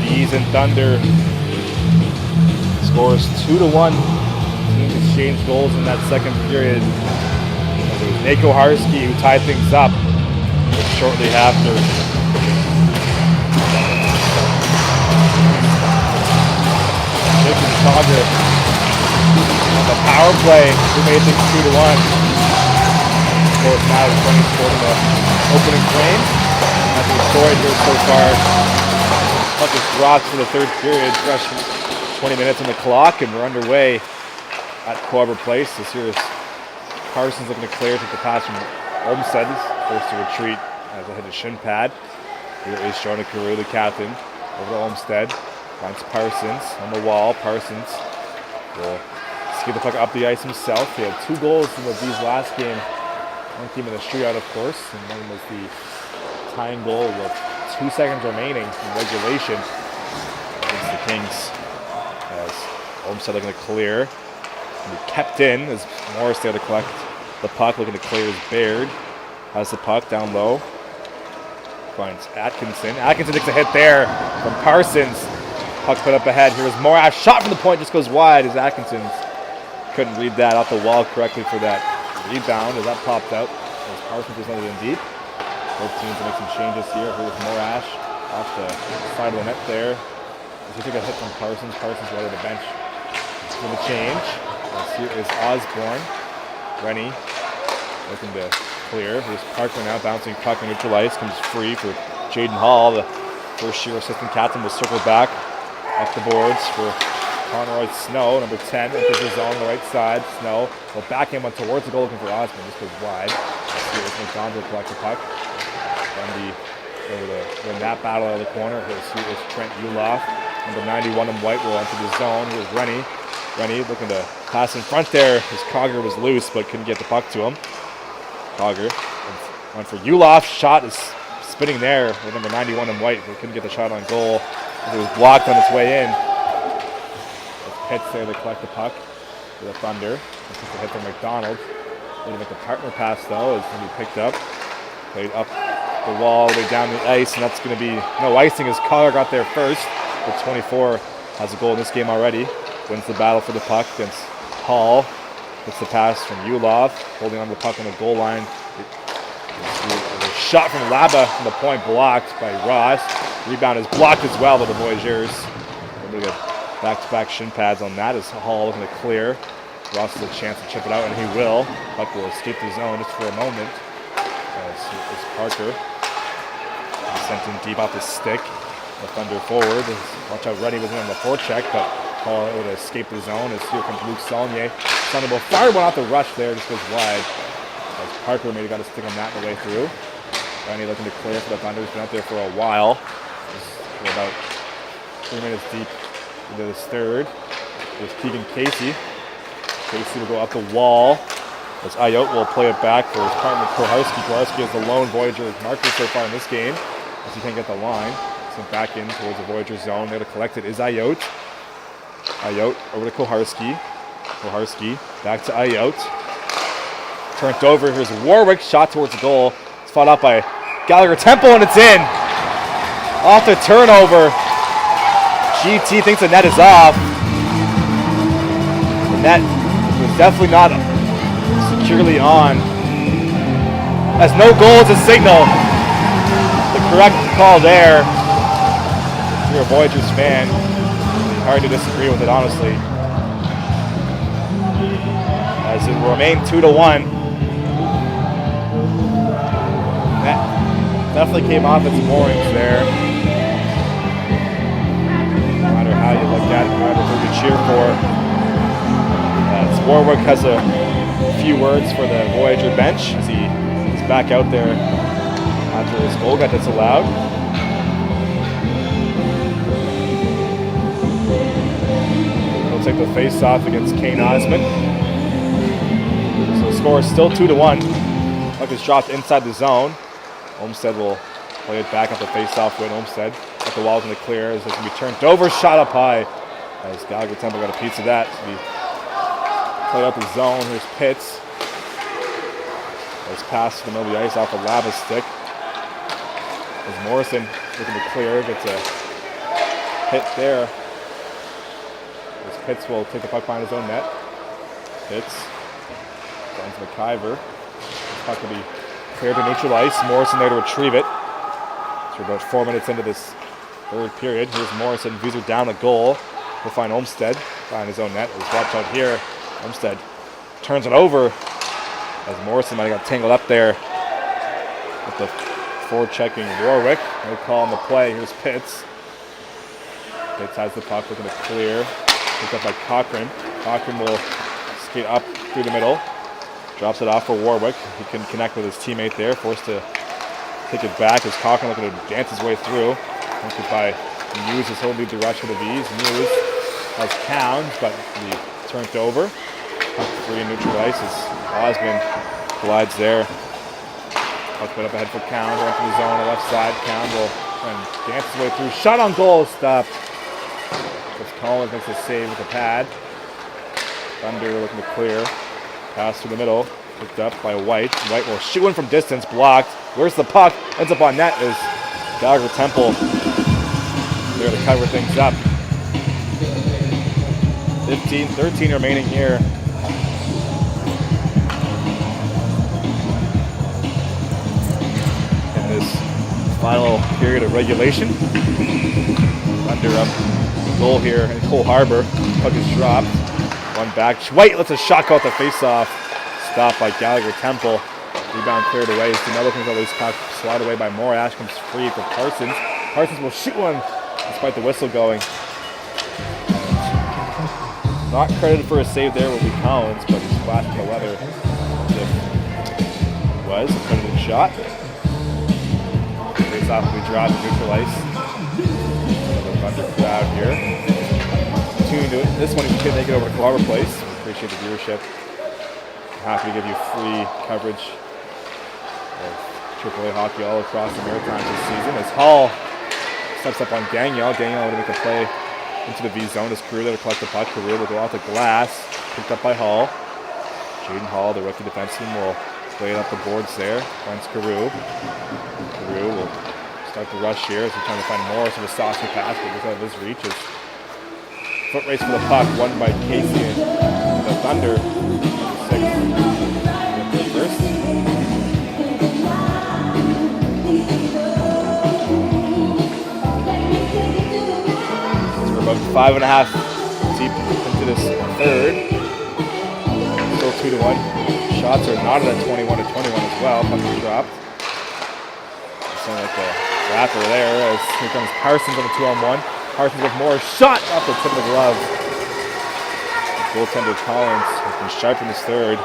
Bees and Thunder scores 2-1. Teams exchanged goals in that second period. It was Nate Koharski who tied things up shortly after. Jacob Cogger on the power play who made things 2-1. Of course, now he's running scored in the opening frame. As we've scored here so far, puck is dropped for the third period. Fresh 20 minutes on the clock, and we're underway at Corbett Place. This here is Carson's looking to clear, take the pass from Olmstead, forced to retreat as I hit a shin pad. Here is Jonah Carew, the captain, over to Olmstead. Finds Parsons on the wall. Parsons will skip the puck up the ice himself. He had 2 goals in the Bees last game. One came in the shootout, of course, and one was the tying goal with 2 seconds remaining in regulation against the Kings. As Olmstead looking to clear. And he kept in as Morris there to collect the puck, looking to clear as Baird has the puck down low. Finds Atkinson. Atkinson takes a hit there from Parsons. Puck put up ahead. Here's Morash. Shot from the point, just goes wide as Atkinson couldn't read that off the wall correctly for that rebound as that popped out. As Parsons was landed in deep. Both teams will make some changes here. Here's Morash off the side of the net there. As he took a hit from Parsons. Parsons right at the bench for the change. As here is Osborne. Rennie looking to clear. Here's Parker now bouncing puck on neutral ice. Comes free for Jaden Hall. The first-year assistant captain will circle back off the boards for Conroy Snow, number 10, enters the zone on the right side. Snow will back him towards the goal looking for Osmond. This goes wide. Let's see if McDonald will collect the puck. Fundy over to win that battle out of the corner. Here is Trent Uloff. Number 91 in white will enter the zone. Here's Rennie. Rennie looking to pass in front there. His Cogger was loose but couldn't get the puck to him. Cogger went for Uloff. Shot is spinning there with number 91 in white, but couldn't get the shot on goal. It was blocked on its way in. Hits there to collect the puck for the Thunder. This is a hit from McDonald. Going to make the partner pass though. It's going to be picked up. Played up the wall, all the way down the ice, and that's going to be no icing as Collar got there first. But 24 has a goal in this game already. Wins the battle for the puck against Hall. Gets the pass from Ulof, holding on to the puck on the goal line. A shot from Laba from the point blocked by Ross. Rebound is blocked as well by the Voyageurs. Back-to-back shin pads on that as Hall looking to clear. Ross has a chance to chip it out, and he will. Puck will escape the zone just for a moment. As Parker sent in deep off the stick. The Thunder forward. Watch out, Reddy was in on the forecheck, but Hall able to escape the zone as here comes Luke Saulnier. Thunder will fire one off the rush there, just goes wide. As Parker maybe got a stick on that on the way through. Rennie looking to clear for the Thunder. He's been out there for a while. We're about 3 minutes deep into this third. There's Keegan Casey. Casey will go up the wall as Ayot will play it back for his partner Koharski. Koharski is the lone Voyager marker so far in this game as he can't get the line. Sent back in towards the Voyager zone. There to collect it is Ayot. Ayot over to Koharski. Koharski back to Ayot. Turned over. Here's Warwick. Shot towards the goal. It's fought out by Gallagher Temple, and it's in. Off the turnover. GT thinks the net is off. The net was definitely not securely on. As no goal is a signal. The correct call there. If you're a Voyageurs fan, hard to disagree with it, honestly. As it will remain 2-1. Net definitely came off its moorings there. How you look at it, who to cheer for. Warwick has a few words for the Voyager bench as he is back out there after his goal got disallowed. He'll take the face-off against Kane Osmond. So the score is still 2-1. Puck is dropped inside the zone. Olmstead will play it back at the face-off win. Olmstead at the wall's going to clear as it's going to be turned over, shot up high. As Gallagher Temple got a piece of that. So he played out the zone. Here's Pitts. Nice pass to the middle of the ice off a Lava stick. As Morrison looking to clear, gets a hit there. As Pitts will take the puck behind his own net. Pitts finds McIver. The puck will be cleared to neutral ice. Morrison there to retrieve it. So we're about 4 minutes into this third period. Here's Morrison, views her down the goal. He'll find Olmstead behind his own net. Let's watch out here. Olmstead turns it over as Morrison might have got tangled up there with the forechecking Warwick. No call on the play. Here's Pitts. Pitts has the puck, looking to clear. Picked up by Cochran. Cochran will skate up through the middle. Drops it off for Warwick. He can connect with his teammate there. Forced to take it back as Cochran looking to dance his way through. Looking by Muse as he'll lead the rush for the Bees. Muse has Counts, but he turned over. Puck free in neutral ice as Osmond glides there. Puck put up ahead for Cound. Right to the zone on the left side. Cound will try and dance his way through. Shot on goal. Stopped. As Collins makes a save with the pad. Thunder looking to clear. Pass through the middle. Picked up by White. White will shoot one from distance. Blocked. Where's the puck? Ends up on net as Gallagher Temple there to cover things up. 13 remaining here. In this final period of regulation. Thunder up goal here in Cole Harbor. Puck is dropped. One back. White lets a shot go out the face-off. Stopped by Gallagher Temple. Rebound cleared away. Danilo looking for this puck swatted away by Morash. Comes free for Parsons. Parsons will shoot one despite the whistle going. Not credited for a save there will be Collins, but he splashed in the weather. It was a credited shot. Face off will be dropped to neutral ice. Another Thunder crowd here. Tuned to it. This one, if you can make it over to Clover Place. We appreciate the viewership. Happy to give you free coverage of AAA hockey all across the Maritimes this season. As Hall steps up on Gagnon. Gagnon will make a play into the V zone. His career there to collect the puck. Career will go off the glass. Picked up by Hall. Jaden Hall, the rookie defenseman, will play it up the boards there. Finds Carew. Carew will start the rush here as he's trying to find Morris with a saucer pass, but it's out of his reach. As foot race for the puck, won by Casey and the Thunder. First. So we're about 5.5 deep into this third. Still 2-1. Shots are knotted at 21-21 as well. Puck is dropped. Sound like a wrapper there as here comes Parsons on the 2-on-1. Parsons with more shot off the tip of the glove. Goaltender Collins has been sharp in this third.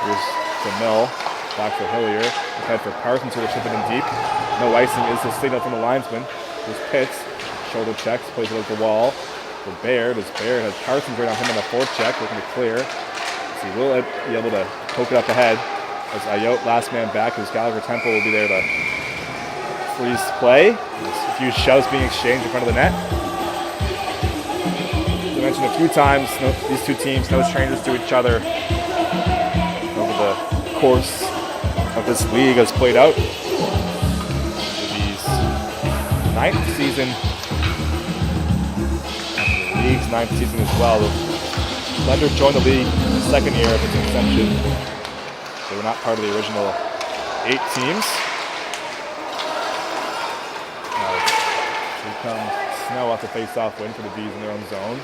Here's the Mill. Back for Hillier. Ahead for Parsons who will chip it in deep. No icing is the signal from the linesman. Here's Pitts. Shoulder checks. Plays it over the wall. For Baird. As Baird has Parsons right on him on the forecheck. Looking to clear. So he will be able to poke it up ahead. As Ayotte, last man back. As Gallagher Temple will be there to freeze play. There's a few shoves being exchanged in front of the net. As I mentioned a few times, these two teams, no strangers to each other over the course of this league has played out. These ninth season, the league's ninth season as well. The Thunder joined the league in the second year of its inception. They were not part of the original 8 teams. Here comes Snow off the face-off win for the Bees in their own zone.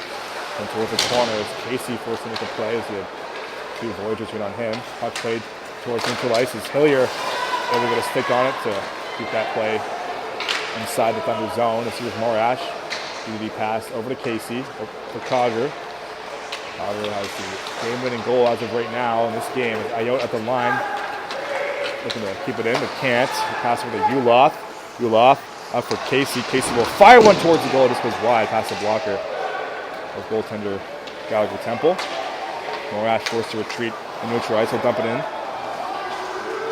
And towards the corner is Casey forced to make a play as he had 2 Voyageurs win on him. Puck played towards neutral ice as Hillier able to get a stick on it to keep that play inside the Thunder zone. As here's Morash. UD pass over to Casey for Cogger. Cogger has the game-winning goal as of right now in this game. Ayotte at the line, looking to keep it in, but can't. Pass over to Uloth. Uloth up for Casey. Casey will fire one towards the goal. It just goes wide past the blocker of goaltender Gallagher Temple. Morash forced to retreat and neutral ice. He'll dump it in.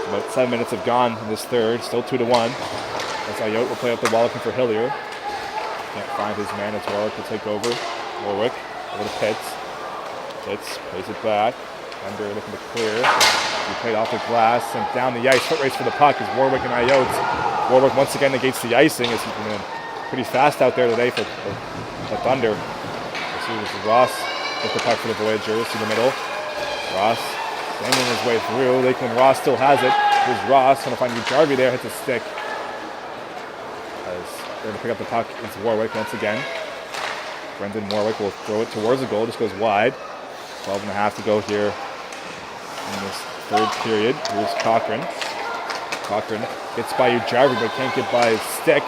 About 7 minutes have gone in this third. Still 2-1. As Ayotte will play up the wall looking for Hillier. Can't find his man. It's Warwick to take over. Warwick over to Pitts. Pitts plays it back. Thunder looking to clear. He played off the glass and down the ice. Foot race for the puck as Warwick and Ayotte Warwick once again negates the icing as he's been pretty fast out there today for the Thunder. This is Ross with the puck for the Voyageurs to the middle. Ross banging his way through. Lakeland Ross still has it. Here's Ross trying to find Jarvie there. Hits a stick. As they're going to pick up the puck. It's Warwick once again. Brendan Warwick will throw it towards the goal. Just goes wide. 12.5 to go here in this third period. Here's Cochran. Cochran gets by Jarvie but can't get by his stick.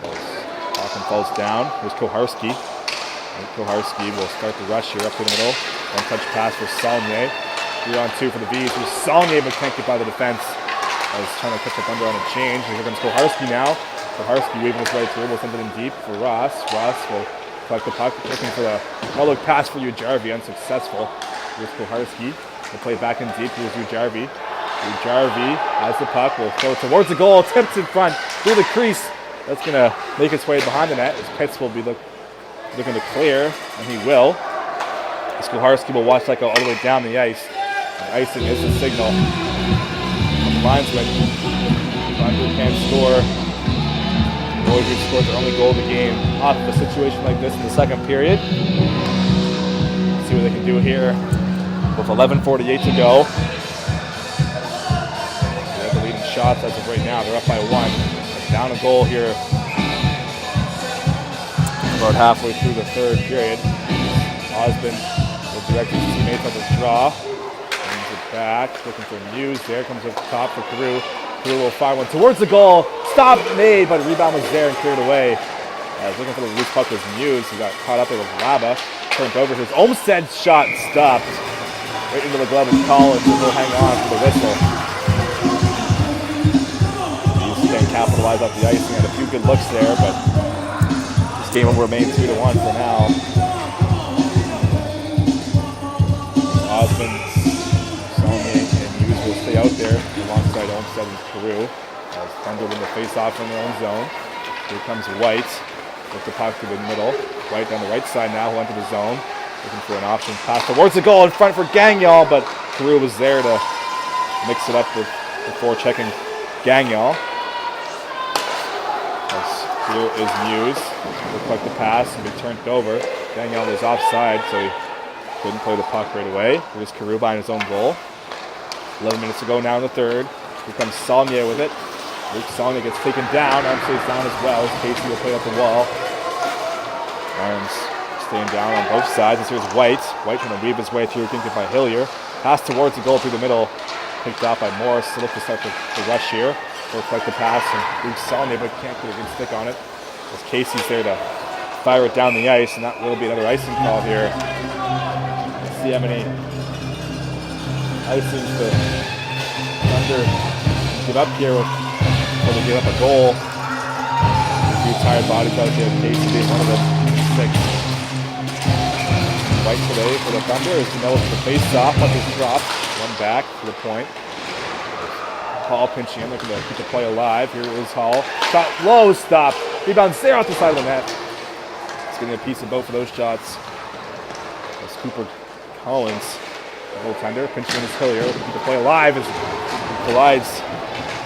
Cochran falls down. Here's Koharski. Koharski will start the rush here up to the middle. One-touch pass for Saulnier. 3-on-2 for the V's. Here's Saulnier but can't get by the defense. I was trying to catch up under on a change. Here comes Koharski now. Koharski waving his way through. Will send it in deep for Ross. Ross will collect the puck. Looking for the no-look pass for Jarvie. Unsuccessful. Here's Koharski. Will play back in deep. Here's Jarvie. Jarvie has the puck. Will throw it towards the goal. Tips in front through the crease. That's going to make its way behind the net. As Pitts will be looking to clear, and he will. Koharski will watch that go all the way down the ice. The icing is the signal. The linesman. Thunder can't score. The Voyageurs scored their only goal of the game off of a situation like this in the second period. Let's see what they can do here with 11:48 to go. They have the lead in shots as of right now. They're up by 1. They're down a goal here about halfway through the third period. Osmond will direct his teammates on the draw. Brings it back, looking for Muse. There comes up top for Carew. Carew will fire one towards the goal. Stop made, but the rebound was there and cleared away. Looking for the loose puck was Muse. He got caught up there with Laba. Turned over his Olmstead shot stopped. Right into the glove of Collins, and will hang on for the whistle. Muse can't capitalize off the icing. Had a few good looks there, but this game will remain 2-1 for now. Osmond, Saulnier, and Hughes will stay out there alongside Olmstead and Carew. As Thunder win the face-off in their own zone. Here comes White with the puck to the middle. White on the right side now, will enter the zone. Looking for an option pass towards the goal in front for Gagnon, but Carew was there to mix it up before checking Gagnon. As here is Muse. Looks like the pass and be turned over. Gagnon was offside, so he couldn't play the puck right away. Here's Carew behind his own goal. 11 minutes to go now in the third. Here comes Saulnier with it. Luke Saulnier gets taken down. Arms stays down as well. Casey will play up the wall. Arms staying down on both sides. As here's White. White trying to weave his way through. Can't get by Hillier. Pass towards the goal through the middle. Picked off by Morris. To look to start the rush here. Will collect the pass and Luke Saulnier, but can't get a good stick on it. As Casey's there to fire it down the ice, and that will be another icing call here. Let's see how many icings the Thunder give up here before they give up a goal. A few tired bodies out there. Casey being one of them. 6. White today for the Thunder as Janelle with the face-off. Puck is dropped. One back to the point. Hall pinching in, looking to keep the play alive. Here is Hall. Shot low, stop. Rebounds there off the side of the net. It's getting a piece of both of those shots. That's Cooper Collins, the goaltender, pinching in his Hillier, looking to keep the play alive as he collides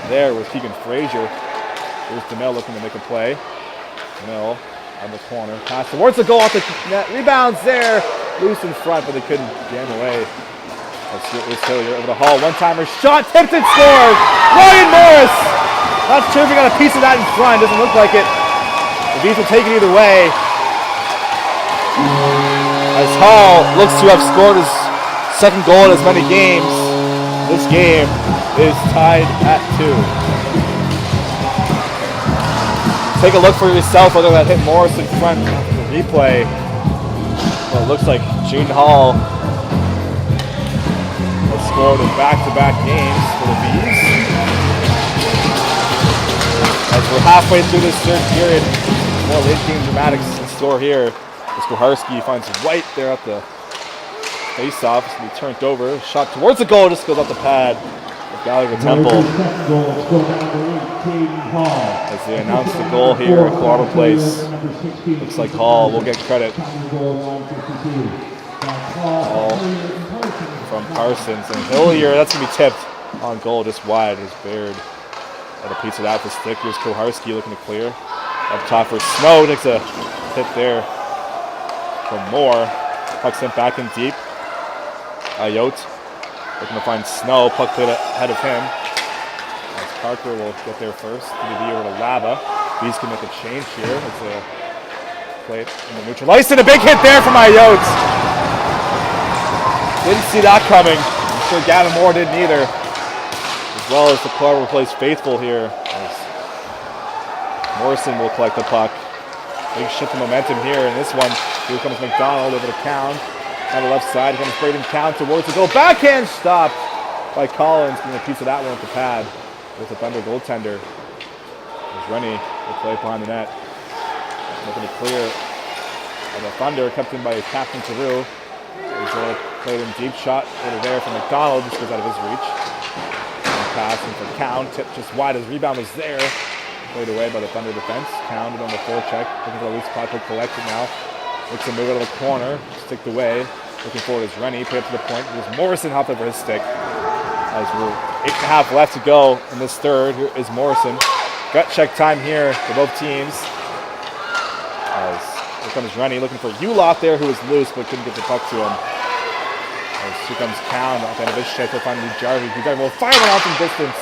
there with Keegan Frazier. Here's DeMille looking to make a play. DeMille on the corner. Pass towards the goal off the net. Rebounds there. Loose in front, but they couldn't jam away. It's Hillier over the Hall. One-timer shot. Tipped and scored. Ryan Morris. Not sure if he got a piece of that in front. Doesn't look like it. The Bees will take it either way. As Hall looks to have scored his second goal in as many games, this game is tied at 2. Take a look for yourself whether that hit Morris in front of the replay. Well, it looks like June Hall has scored in back-to-back games for the Bees. As we're halfway through this third period, more late-game dramatics in store here. As Koharski finds White there at the face-off. It's going to be turned over. Shot towards the goal, just goes off the pad of Gallagher Temple. As they announce the goal here at Clobber Place. Looks like Hall will get credit. Hall from Parsons. And Hillier, that's going to be tipped on goal just wide as Baird Got a piece of that with the stick. Here's Koharski looking to clear. Up top for Snow. Takes a hit there from Moore. Puck sent back in deep. Ayotte looking to find Snow. Puck played ahead of him. As Parker will get there first. Give the over to Laba. Bees can make a change here. It's a play in the neutral ice. And a big hit there from Ayotte. Didn't see that coming. I'm sure Gavin Moore didn't either. As well as the club replace Faithful here. As Morrison will collect the puck. Big shift of momentum here in this one. Here comes McDonald over to Count. On the left side, here comes Braden Count towards the goal. Backhand stopped by Collins. Getting a piece of that one with the pad. With the Thunder goaltender. There's Rennie will play behind the net. Looking to clear. And the Thunder kept in by Captain Carew. There's played in deep shot over there from McDonald. Just goes out of his reach. Passing for Count, tipped just wide as rebound was there. Played away by the Thunder defense. Count on the forecheck, looking for a loose puck, will collect it now. Makes a move out of the corner, sticked away. Looking forward is Rennie, put up to the point. There's Morrison hopped over his stick. As we're 8.5 left to go in this third. Here is Morrison. Gut check time here for both teams. As here comes Rennie looking for Ulof there, who was loose but couldn't get the puck to him. As here comes Count off the end of his check to find Jarvie. Jarvie will fire one out from distance.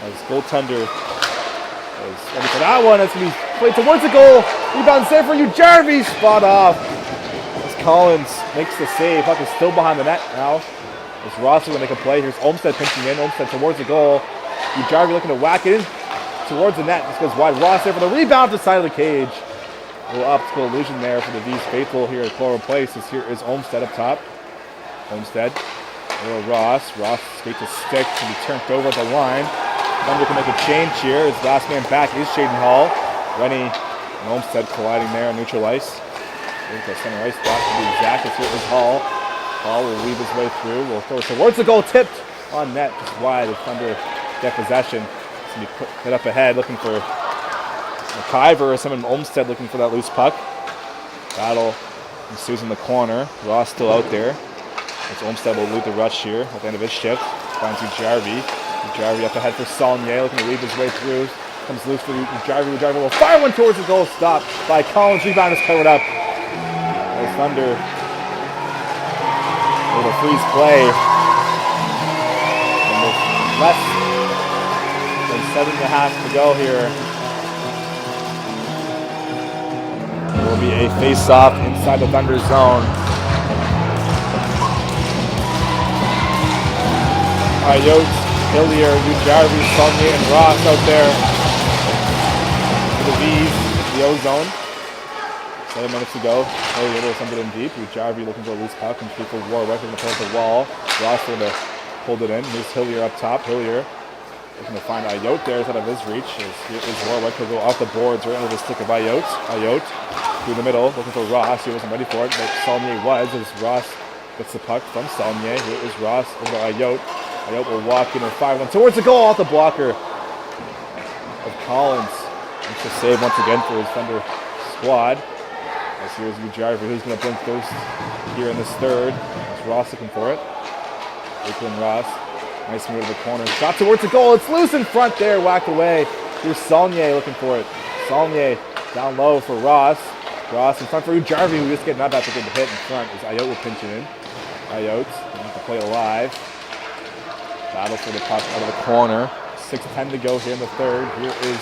As goaltender is ready for that one. It's going to be played towards the goal. Rebound there for Jarvie. Spot off. As Collins makes the save. Puck is still behind the net now. As Ross will make a play. Here's Olmstead pinching in. Olmstead towards the goal. Jarvie looking to whack it in towards the net. This goes wide. Ross there for the rebound to the side of the cage. A little optical illusion there for the V's faithful here at Coral Place. As here is Olmstead up top. Olmstead, a little Ross. Ross skates a stick to be turned over at the line. Thunder can make a change here. His last man back is Shaden Hall. Rennie and Olmstead colliding there on neutral ice. I think the center ice spot to be exact. As here is Hall. Hall will weave his way through. Will throw it towards the goal. Tipped on net, just wide. The Thunder get possession. It's going to be put up ahead, looking for McIver or someone Olmstead looking for that loose puck. Battle ensues in the corner. Ross still out there. As Olmstead will lead the rush here at the end of his shift. Finds Jarvie. Jarvie up ahead for Saulnier, looking to weave his way through. Comes loose for Jarvie. Jarvie will fire one towards the goal. Stopped by Collins. Rebound is covered up. As Thunder with a freeze play. And with less than 7.5 to go here. There will be a face-off inside the Thunder zone. Ayotte, Hillier, Jarvie, Saulnier, and Ross out there for the V's, the O-zone. 7 minutes to go. Hillier will send it in deep. Jarvie looking for a loose puck and people Warwick looking to pull up the wall. Ross going to hold it in. Here's Hillier up top. Hillier looking to find Ayotte there. It's out of his reach. Here is Warwick. He'll go off the boards right under the stick of Ayotte. Ayotte through the middle looking for Ross. He wasn't ready for it, but Saulnier was as Ross gets the puck from Saulnier. Here is Ross over to Ayotte. Ayotte will walk in and fire one towards the goal off the blocker of Collins. Makes a save once again for his Thunder squad. As here's Jarvie, who's going to blink those here in this third. It's Ross looking for it. Lakeland Ross. Nice move to the corner. Shot towards the goal. It's loose in front there. Whacked away. Here's Saulnier looking for it. Saulnier down low for Ross. Ross in front for Jarvie, who just getting that back to get the hit in front. As Ayotte will pinch it in. Ayotte going to have to play alive. Battle for the puck out of the corner. 6:10 to go here in the third. Here is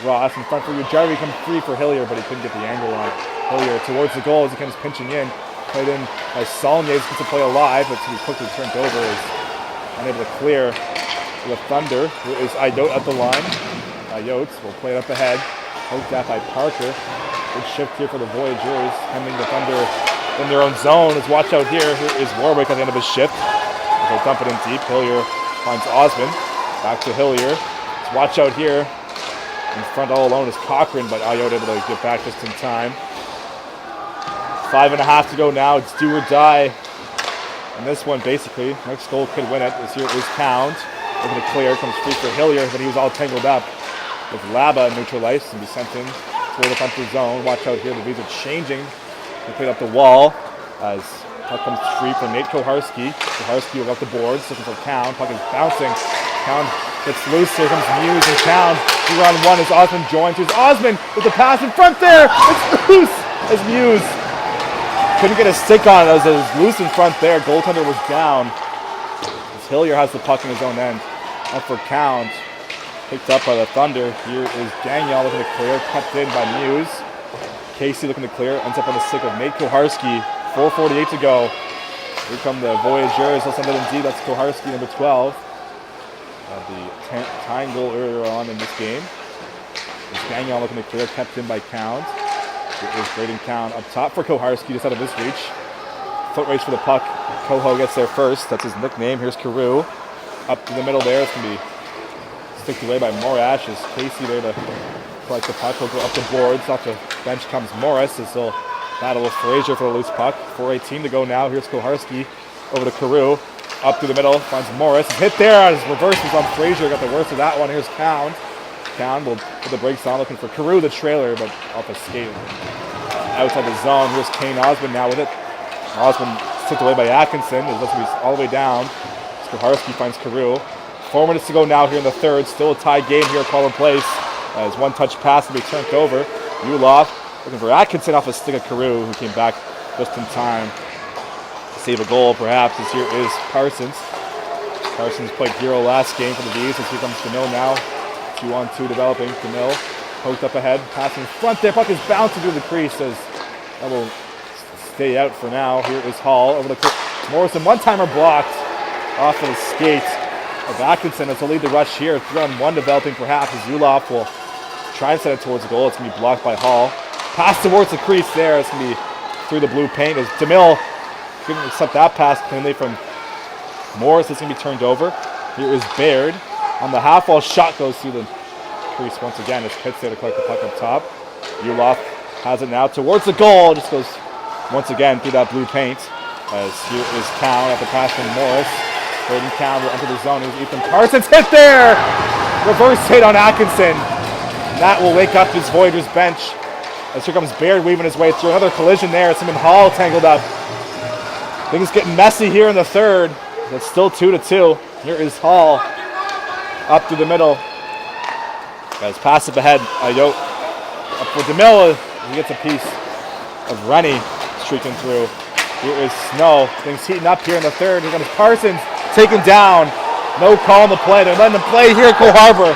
Ross in front for Jarvie. Comes free for Hillier, but he couldn't get the angle on it. Hillier towards the goal as he comes pinching in. Played in by Saulnier. Gets to play alive, but to be quickly turned over. Is unable to clear for the Thunder. Here is Ayotte at the line. Ayotte will play it up ahead. Poked at by Parker. Good shift here for the Voyageurs. Hemming the Thunder in their own zone. Let's watch out here. Here is Warwick at the end of his shift. They'll dump it in deep. Hillier finds Osmond. Back to Hillier. Let's watch out here. In front all alone is Cochran, but Ayotte able to get back just in time. 5.5 to go now. It's do or die. And this one, basically, next goal could win it. This here is Count. Looking to clear. Comes free for Hillier, but he was all tangled up with Laba neutral ice and be sent in toward the Thunder zone. Watch out here. The V's are changing. They played up the wall as puck comes free from Nate Koharski. Koharski will up the boards, looking for Count. Puck is bouncing. Count Gets loose. Here comes Muse and Count. 2-on-1 as Osmond joins. Here's Osmond with the pass in front there. It's loose as Muse couldn't get a stick on it as it was loose in front there. Goaltender was down. As Hillier has the puck in his own end. Up for Count. Picked up by the Thunder. Here is Gagnon looking to clear. Kept in by Muse. Casey looking to clear. Ends up on the stick of Nate Koharski. 4:48 to go. Here come the Voyageurs. Let's send it in D. That's Koharski, number 12. The tying goal earlier on in this game. It's Gagnon looking to clear. Kept in by Count. It is Braden Count up top for Koharski, just out of his reach. Foot race for the puck. Koho gets there first. That's his nickname. Here's Carew. Up to the middle there. It's going to be sticked away by Morash. Is Casey there to collect the puck. He'll go up the boards. Off the bench comes Morris as he'll battle with Frazier for the loose puck. 4:18 to go now. Here's Koharski over to Carew. Up through the middle. Finds Morris. Hit there. His reverse was on Frazier. Got the worst of that one. Here's Count. Count will put the brakes on, looking for Carew, the trailer, but off a skate. Outside the zone. Here's Kane Osmond now with it. Osmond tipped away by Atkinson. It looks like he's all the way down. Koharski finds Carew. 4 minutes to go now here in the third. Still a tie game here, call in place. As one touch pass will be turned over. Ulof looking for Atkinson off a stick of Carew, who came back just in time to save a goal, perhaps. As here is Parsons. Parsons played hero last game for the V's. As here comes DeMille now. 2-on-2 developing. DeMille poked up ahead. Pass in front there. Puck is bouncing through the crease. As that will stay out for now. Here is Hall over the Morrison. One-timer blocked off of the skate of Atkinson as he'll lead the rush here. 3-on-1 developing perhaps as Ulof will try and set it towards the goal. It's going to be blocked by Hall. Pass towards the crease there. It's going to be through the blue paint as DeMille couldn't accept that pass cleanly from Morris. It's going to be turned over. Here is Baird. On the half-wall shot goes through the crease once again as Pitt's there to collect the puck up top. Ulof has it now towards the goal. Just goes once again through that blue paint. As here is Count at the pass from Morris. Braden Count will enter the zone. Here's Ethan Parsons. Hit there! Reverse hit on Atkinson. And that will wake up his Voyageurs bench. As here comes Baird weaving his way through. Another collision there. It's him and Hall tangled up. Things getting messy here in the third. It's still 2-2. Here is Hall. Up through the middle. As pass up ahead. Ayot up for DeMille. He gets a piece of Rennie streaking through. Here is Snow. Things heating up here in the third. Here comes Parsons taken down. No call on the play. They're letting him play here at Cole-Harbour.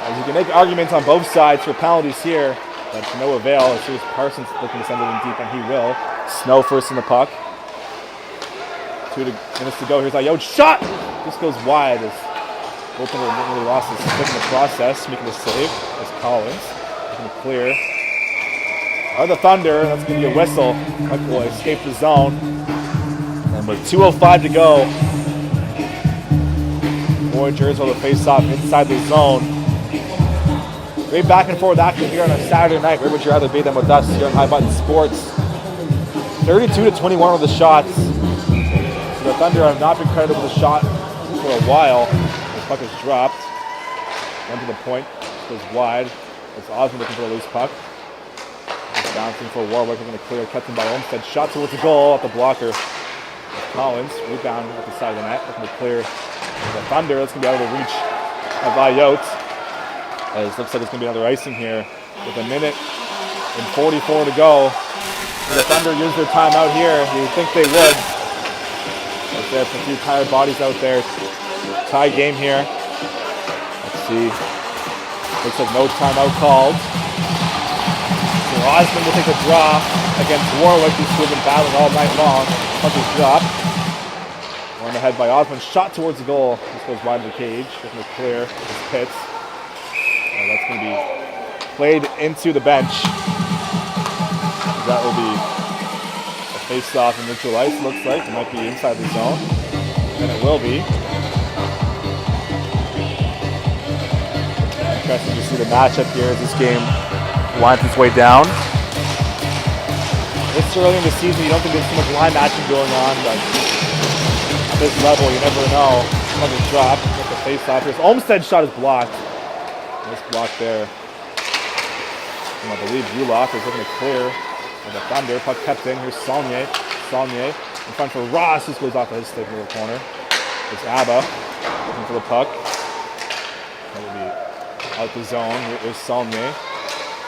As you can make arguments on both sides for penalties here, but to no avail. As here's Parsons looking to send it in deep, and he will. Snow first in the puck. 2 minutes to go. Here's Ayot. Shot! This goes wide as goaltender really lost his stick in the process, making the save. As Collins looking to clear. The Thunder, that's going to be a whistle. Puck will escape the zone. And with 2:05 to go, Voyageurs will face off inside the zone. Great back and forth action here on a Saturday night. Where would you rather be than with us here on High Button Sports? 32-21 with the shots. So the Thunder have not been credited with a shot for a while. The puck is dropped. One to the point. Goes wide. It's Osmond looking for a loose puck. Bouncing for Warwick, we're going to clear, kept him by Olmstead. Shot towards the goal at the blocker. Collins, rebound at the side of the net, looking to clear the Thunder. That's going to be out of the reach of Ayot. As looks like it's going to be another icing here with 1 minute and 44 to go. The Thunder use their timeout here. You would think they would. But there's a few tired bodies out there. Tie game here. Let's see. Looks like no timeout called. Osmond will take a draw against Warwick, who's been battling all night long. Puck is dropped. Run ahead by Osmond. Shot towards the goal. This goes wide of the cage. Looking to clear. It's Pitts. And that's going to be played into the bench. That will be a face-off in neutral ice, looks like. It might be inside the zone. And it will be. Interesting to see the matchup here as this game winds its way down. It's early in the season, you don't think there's too much line matching going on, but at this level, you never know. Puck is dropped, get the face off here. Olmstead's shot is blocked. Nice block there. And I believe Ulof is looking to clear. And the Thunder, puck kept in. Here's Saulnier. Saulnier in front for Ross. This goes off of his stick in the corner. It's Abba. Looking for the puck. That will be out the zone. Here is Saulnier.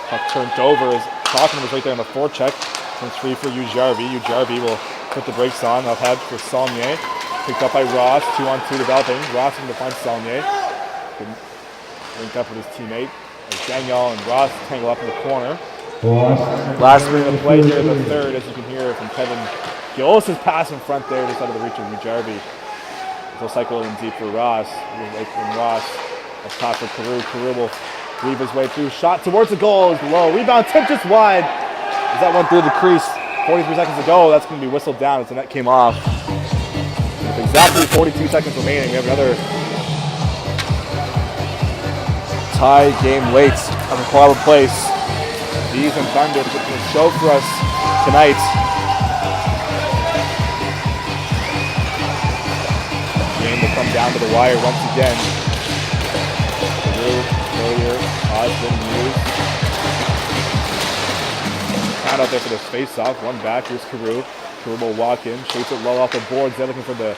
Puck turned over. Talking was right there on the forecheck. Comes free for Ujarvi. Ujarvi will put the brakes on. Up ahead for Saulnier. Picked up by Ross. 2-on-2 developing. Ross going to find Saulnier. Linked up with his teammate. As Daniel and Ross tangle up in the corner. Last minute of play here in the third, as you can hear from Kevin Gillis' pass in front there, just out of the reach of Ujarvi. He'll cycle in deep for Ross. Away from Ross. Up top for Carew. Carew will weave his way through. Shot towards the goal is low. Rebound tipped just wide. As that went through the crease 43 seconds ago, that's going to be whistled down as the net came off. With exactly 42 seconds remaining, we have another tie game late on the Quadra Place. These and Thunder put the show for us tonight. Game will come down to the wire once again. Carew, Hillier, Osmond, Hughes. Count out there for the face-off. One back. Here's Carew. Carew will walk in, shapes it low off the boards. They're looking for the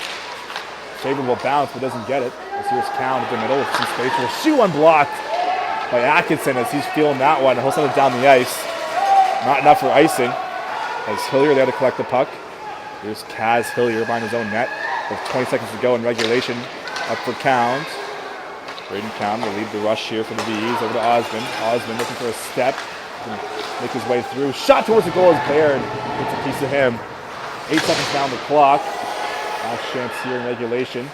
favorable bounce, but doesn't get it. As here's Count in the middle with some space. Will shoot unblocked by Atkinson as he's feeling that one. He'll send it down the ice. Not enough for icing. As Hillier there to collect the puck. Here's Kaz Hillier behind his own net with 20 seconds to go in regulation. Up for Count. Braden Count will lead the rush here for the V's. Over to Osmond. Osmond looking for a step. Make his way through. Shot towards the goal is Baird. Gets a piece of him. 8 seconds down the clock. Last chance here in regulation.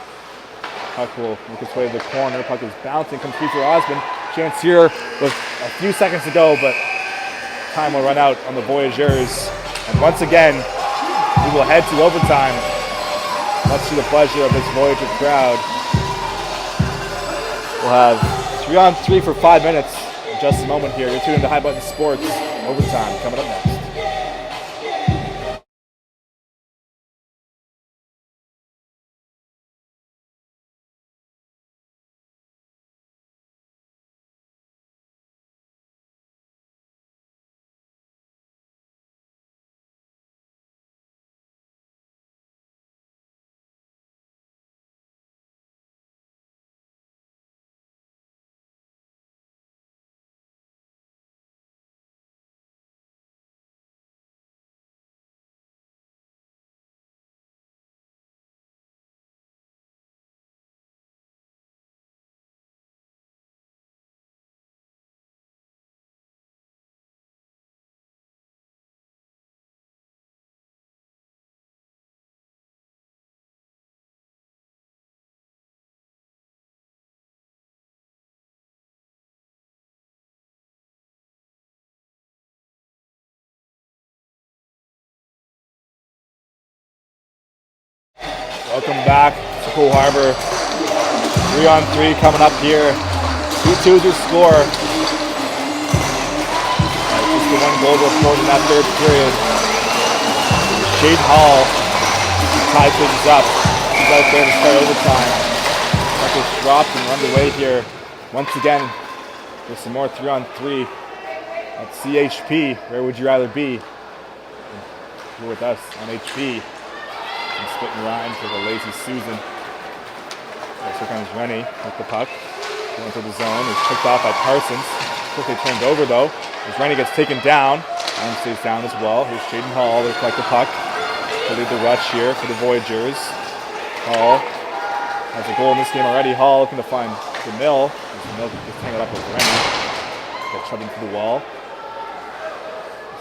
Puck will make its way to the corner. Puck is bouncing. Comes free for Osmond. Chance here with a few seconds to go, but time will run out on the Voyageurs. And once again, we will head to overtime. Much to the pleasure of this Voyager crowd. We'll have 3-on-3 for 5 minutes in just a moment here. You're tuned into High Button Sports. Overtime coming up next. Welcome back to Coal Harbor. 3-on-3 coming up here. 2-2 is your score. Just the one goal report in that third period. Shaden Hall ties things up. He's out there to start overtime. Puck is dropped and underway here. Once again, with some more 3-on-3 at CHP. Where would you rather be? Here with us on HP. And spitting rhymes for the lazy Susan. So comes Rennie with the puck. Going to the zone. Is picked off by Parsons. Quickly turned over though. As Rennie gets taken down. And stays down as well. Here's Shaden Hall to collect the puck. To lead the rush here for the Voyageurs. Hall has a goal in this game already. Hall looking to find DeMille. DeMille just hanging up with Rennie. Got shoved into the wall.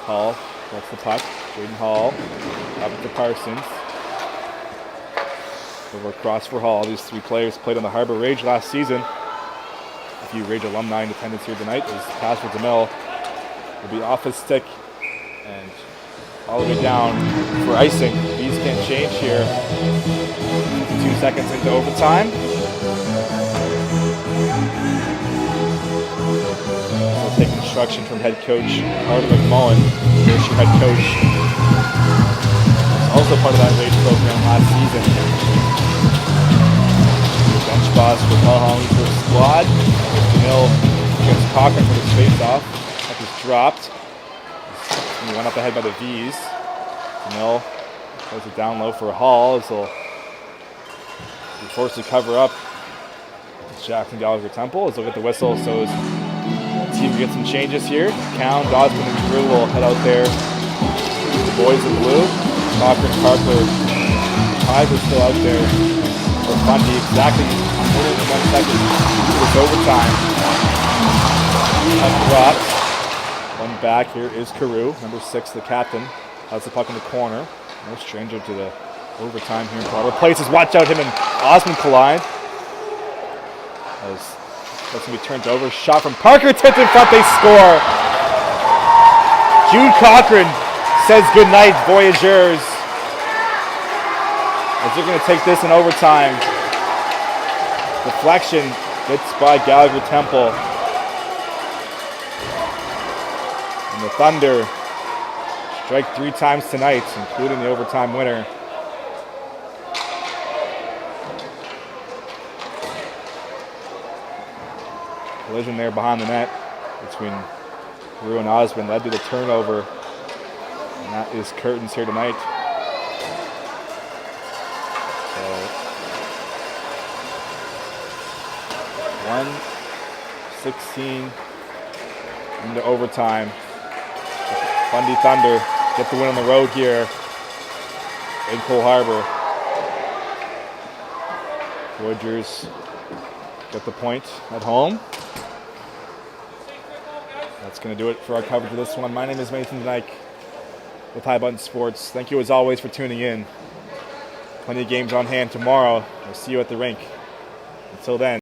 Hall collects the puck. Shaden Hall up to Parsons. Over across for Hall. These three players played on the Harbor Rage last season. A few Rage alumni in attendance here tonight. As pass for DeMille will be off his stick and all the way down for icing. These can't change here. 2 seconds into overtime. We'll take instruction from head coach Carter McMullen. Here's your head coach. Also part of that Rage program last season. Bench boss for Mulholland for the squad. DeMille against Cochran for the face-off. Puck is dropped. He went up ahead by the V's. DeMille throws it down low for Hall as he'll be forced to cover up Jackson Gallagher Temple. Let's look at the whistle. So his team gets some changes here. Count, Osmond, and Drew will head out there. The boys in blue. Cochran, Parker, Hyde is still out there for Fundy. Exactly 1 second. It's overtime. Puck dropped. One back here is Carew, number 6, the captain. Has the puck in the corner. No stranger to the overtime here in Colorado. Places, watch out, him and Osmond collide. As that's going to be turned over. Shot from Parker, tipped in front, they score. Jude Cochran says goodnight, Voyageurs. As they're going to take this in overtime. Deflection, hits by Gallagher Temple. And the Thunder strike 3 times tonight, including the overtime winner. Collision there behind the net between Carew and Osmond led to the turnover. And that is curtains here tonight. So 1:16 into overtime. Fundy Thunder get the win on the road here in Cole Harbor. Voyageurs get the point at home. That's going to do it for our coverage of this one. My name is Mason Dyke with High Button Sports. Thank you as always for tuning in. Plenty of games on hand tomorrow. I'll see you at the rink. Until then.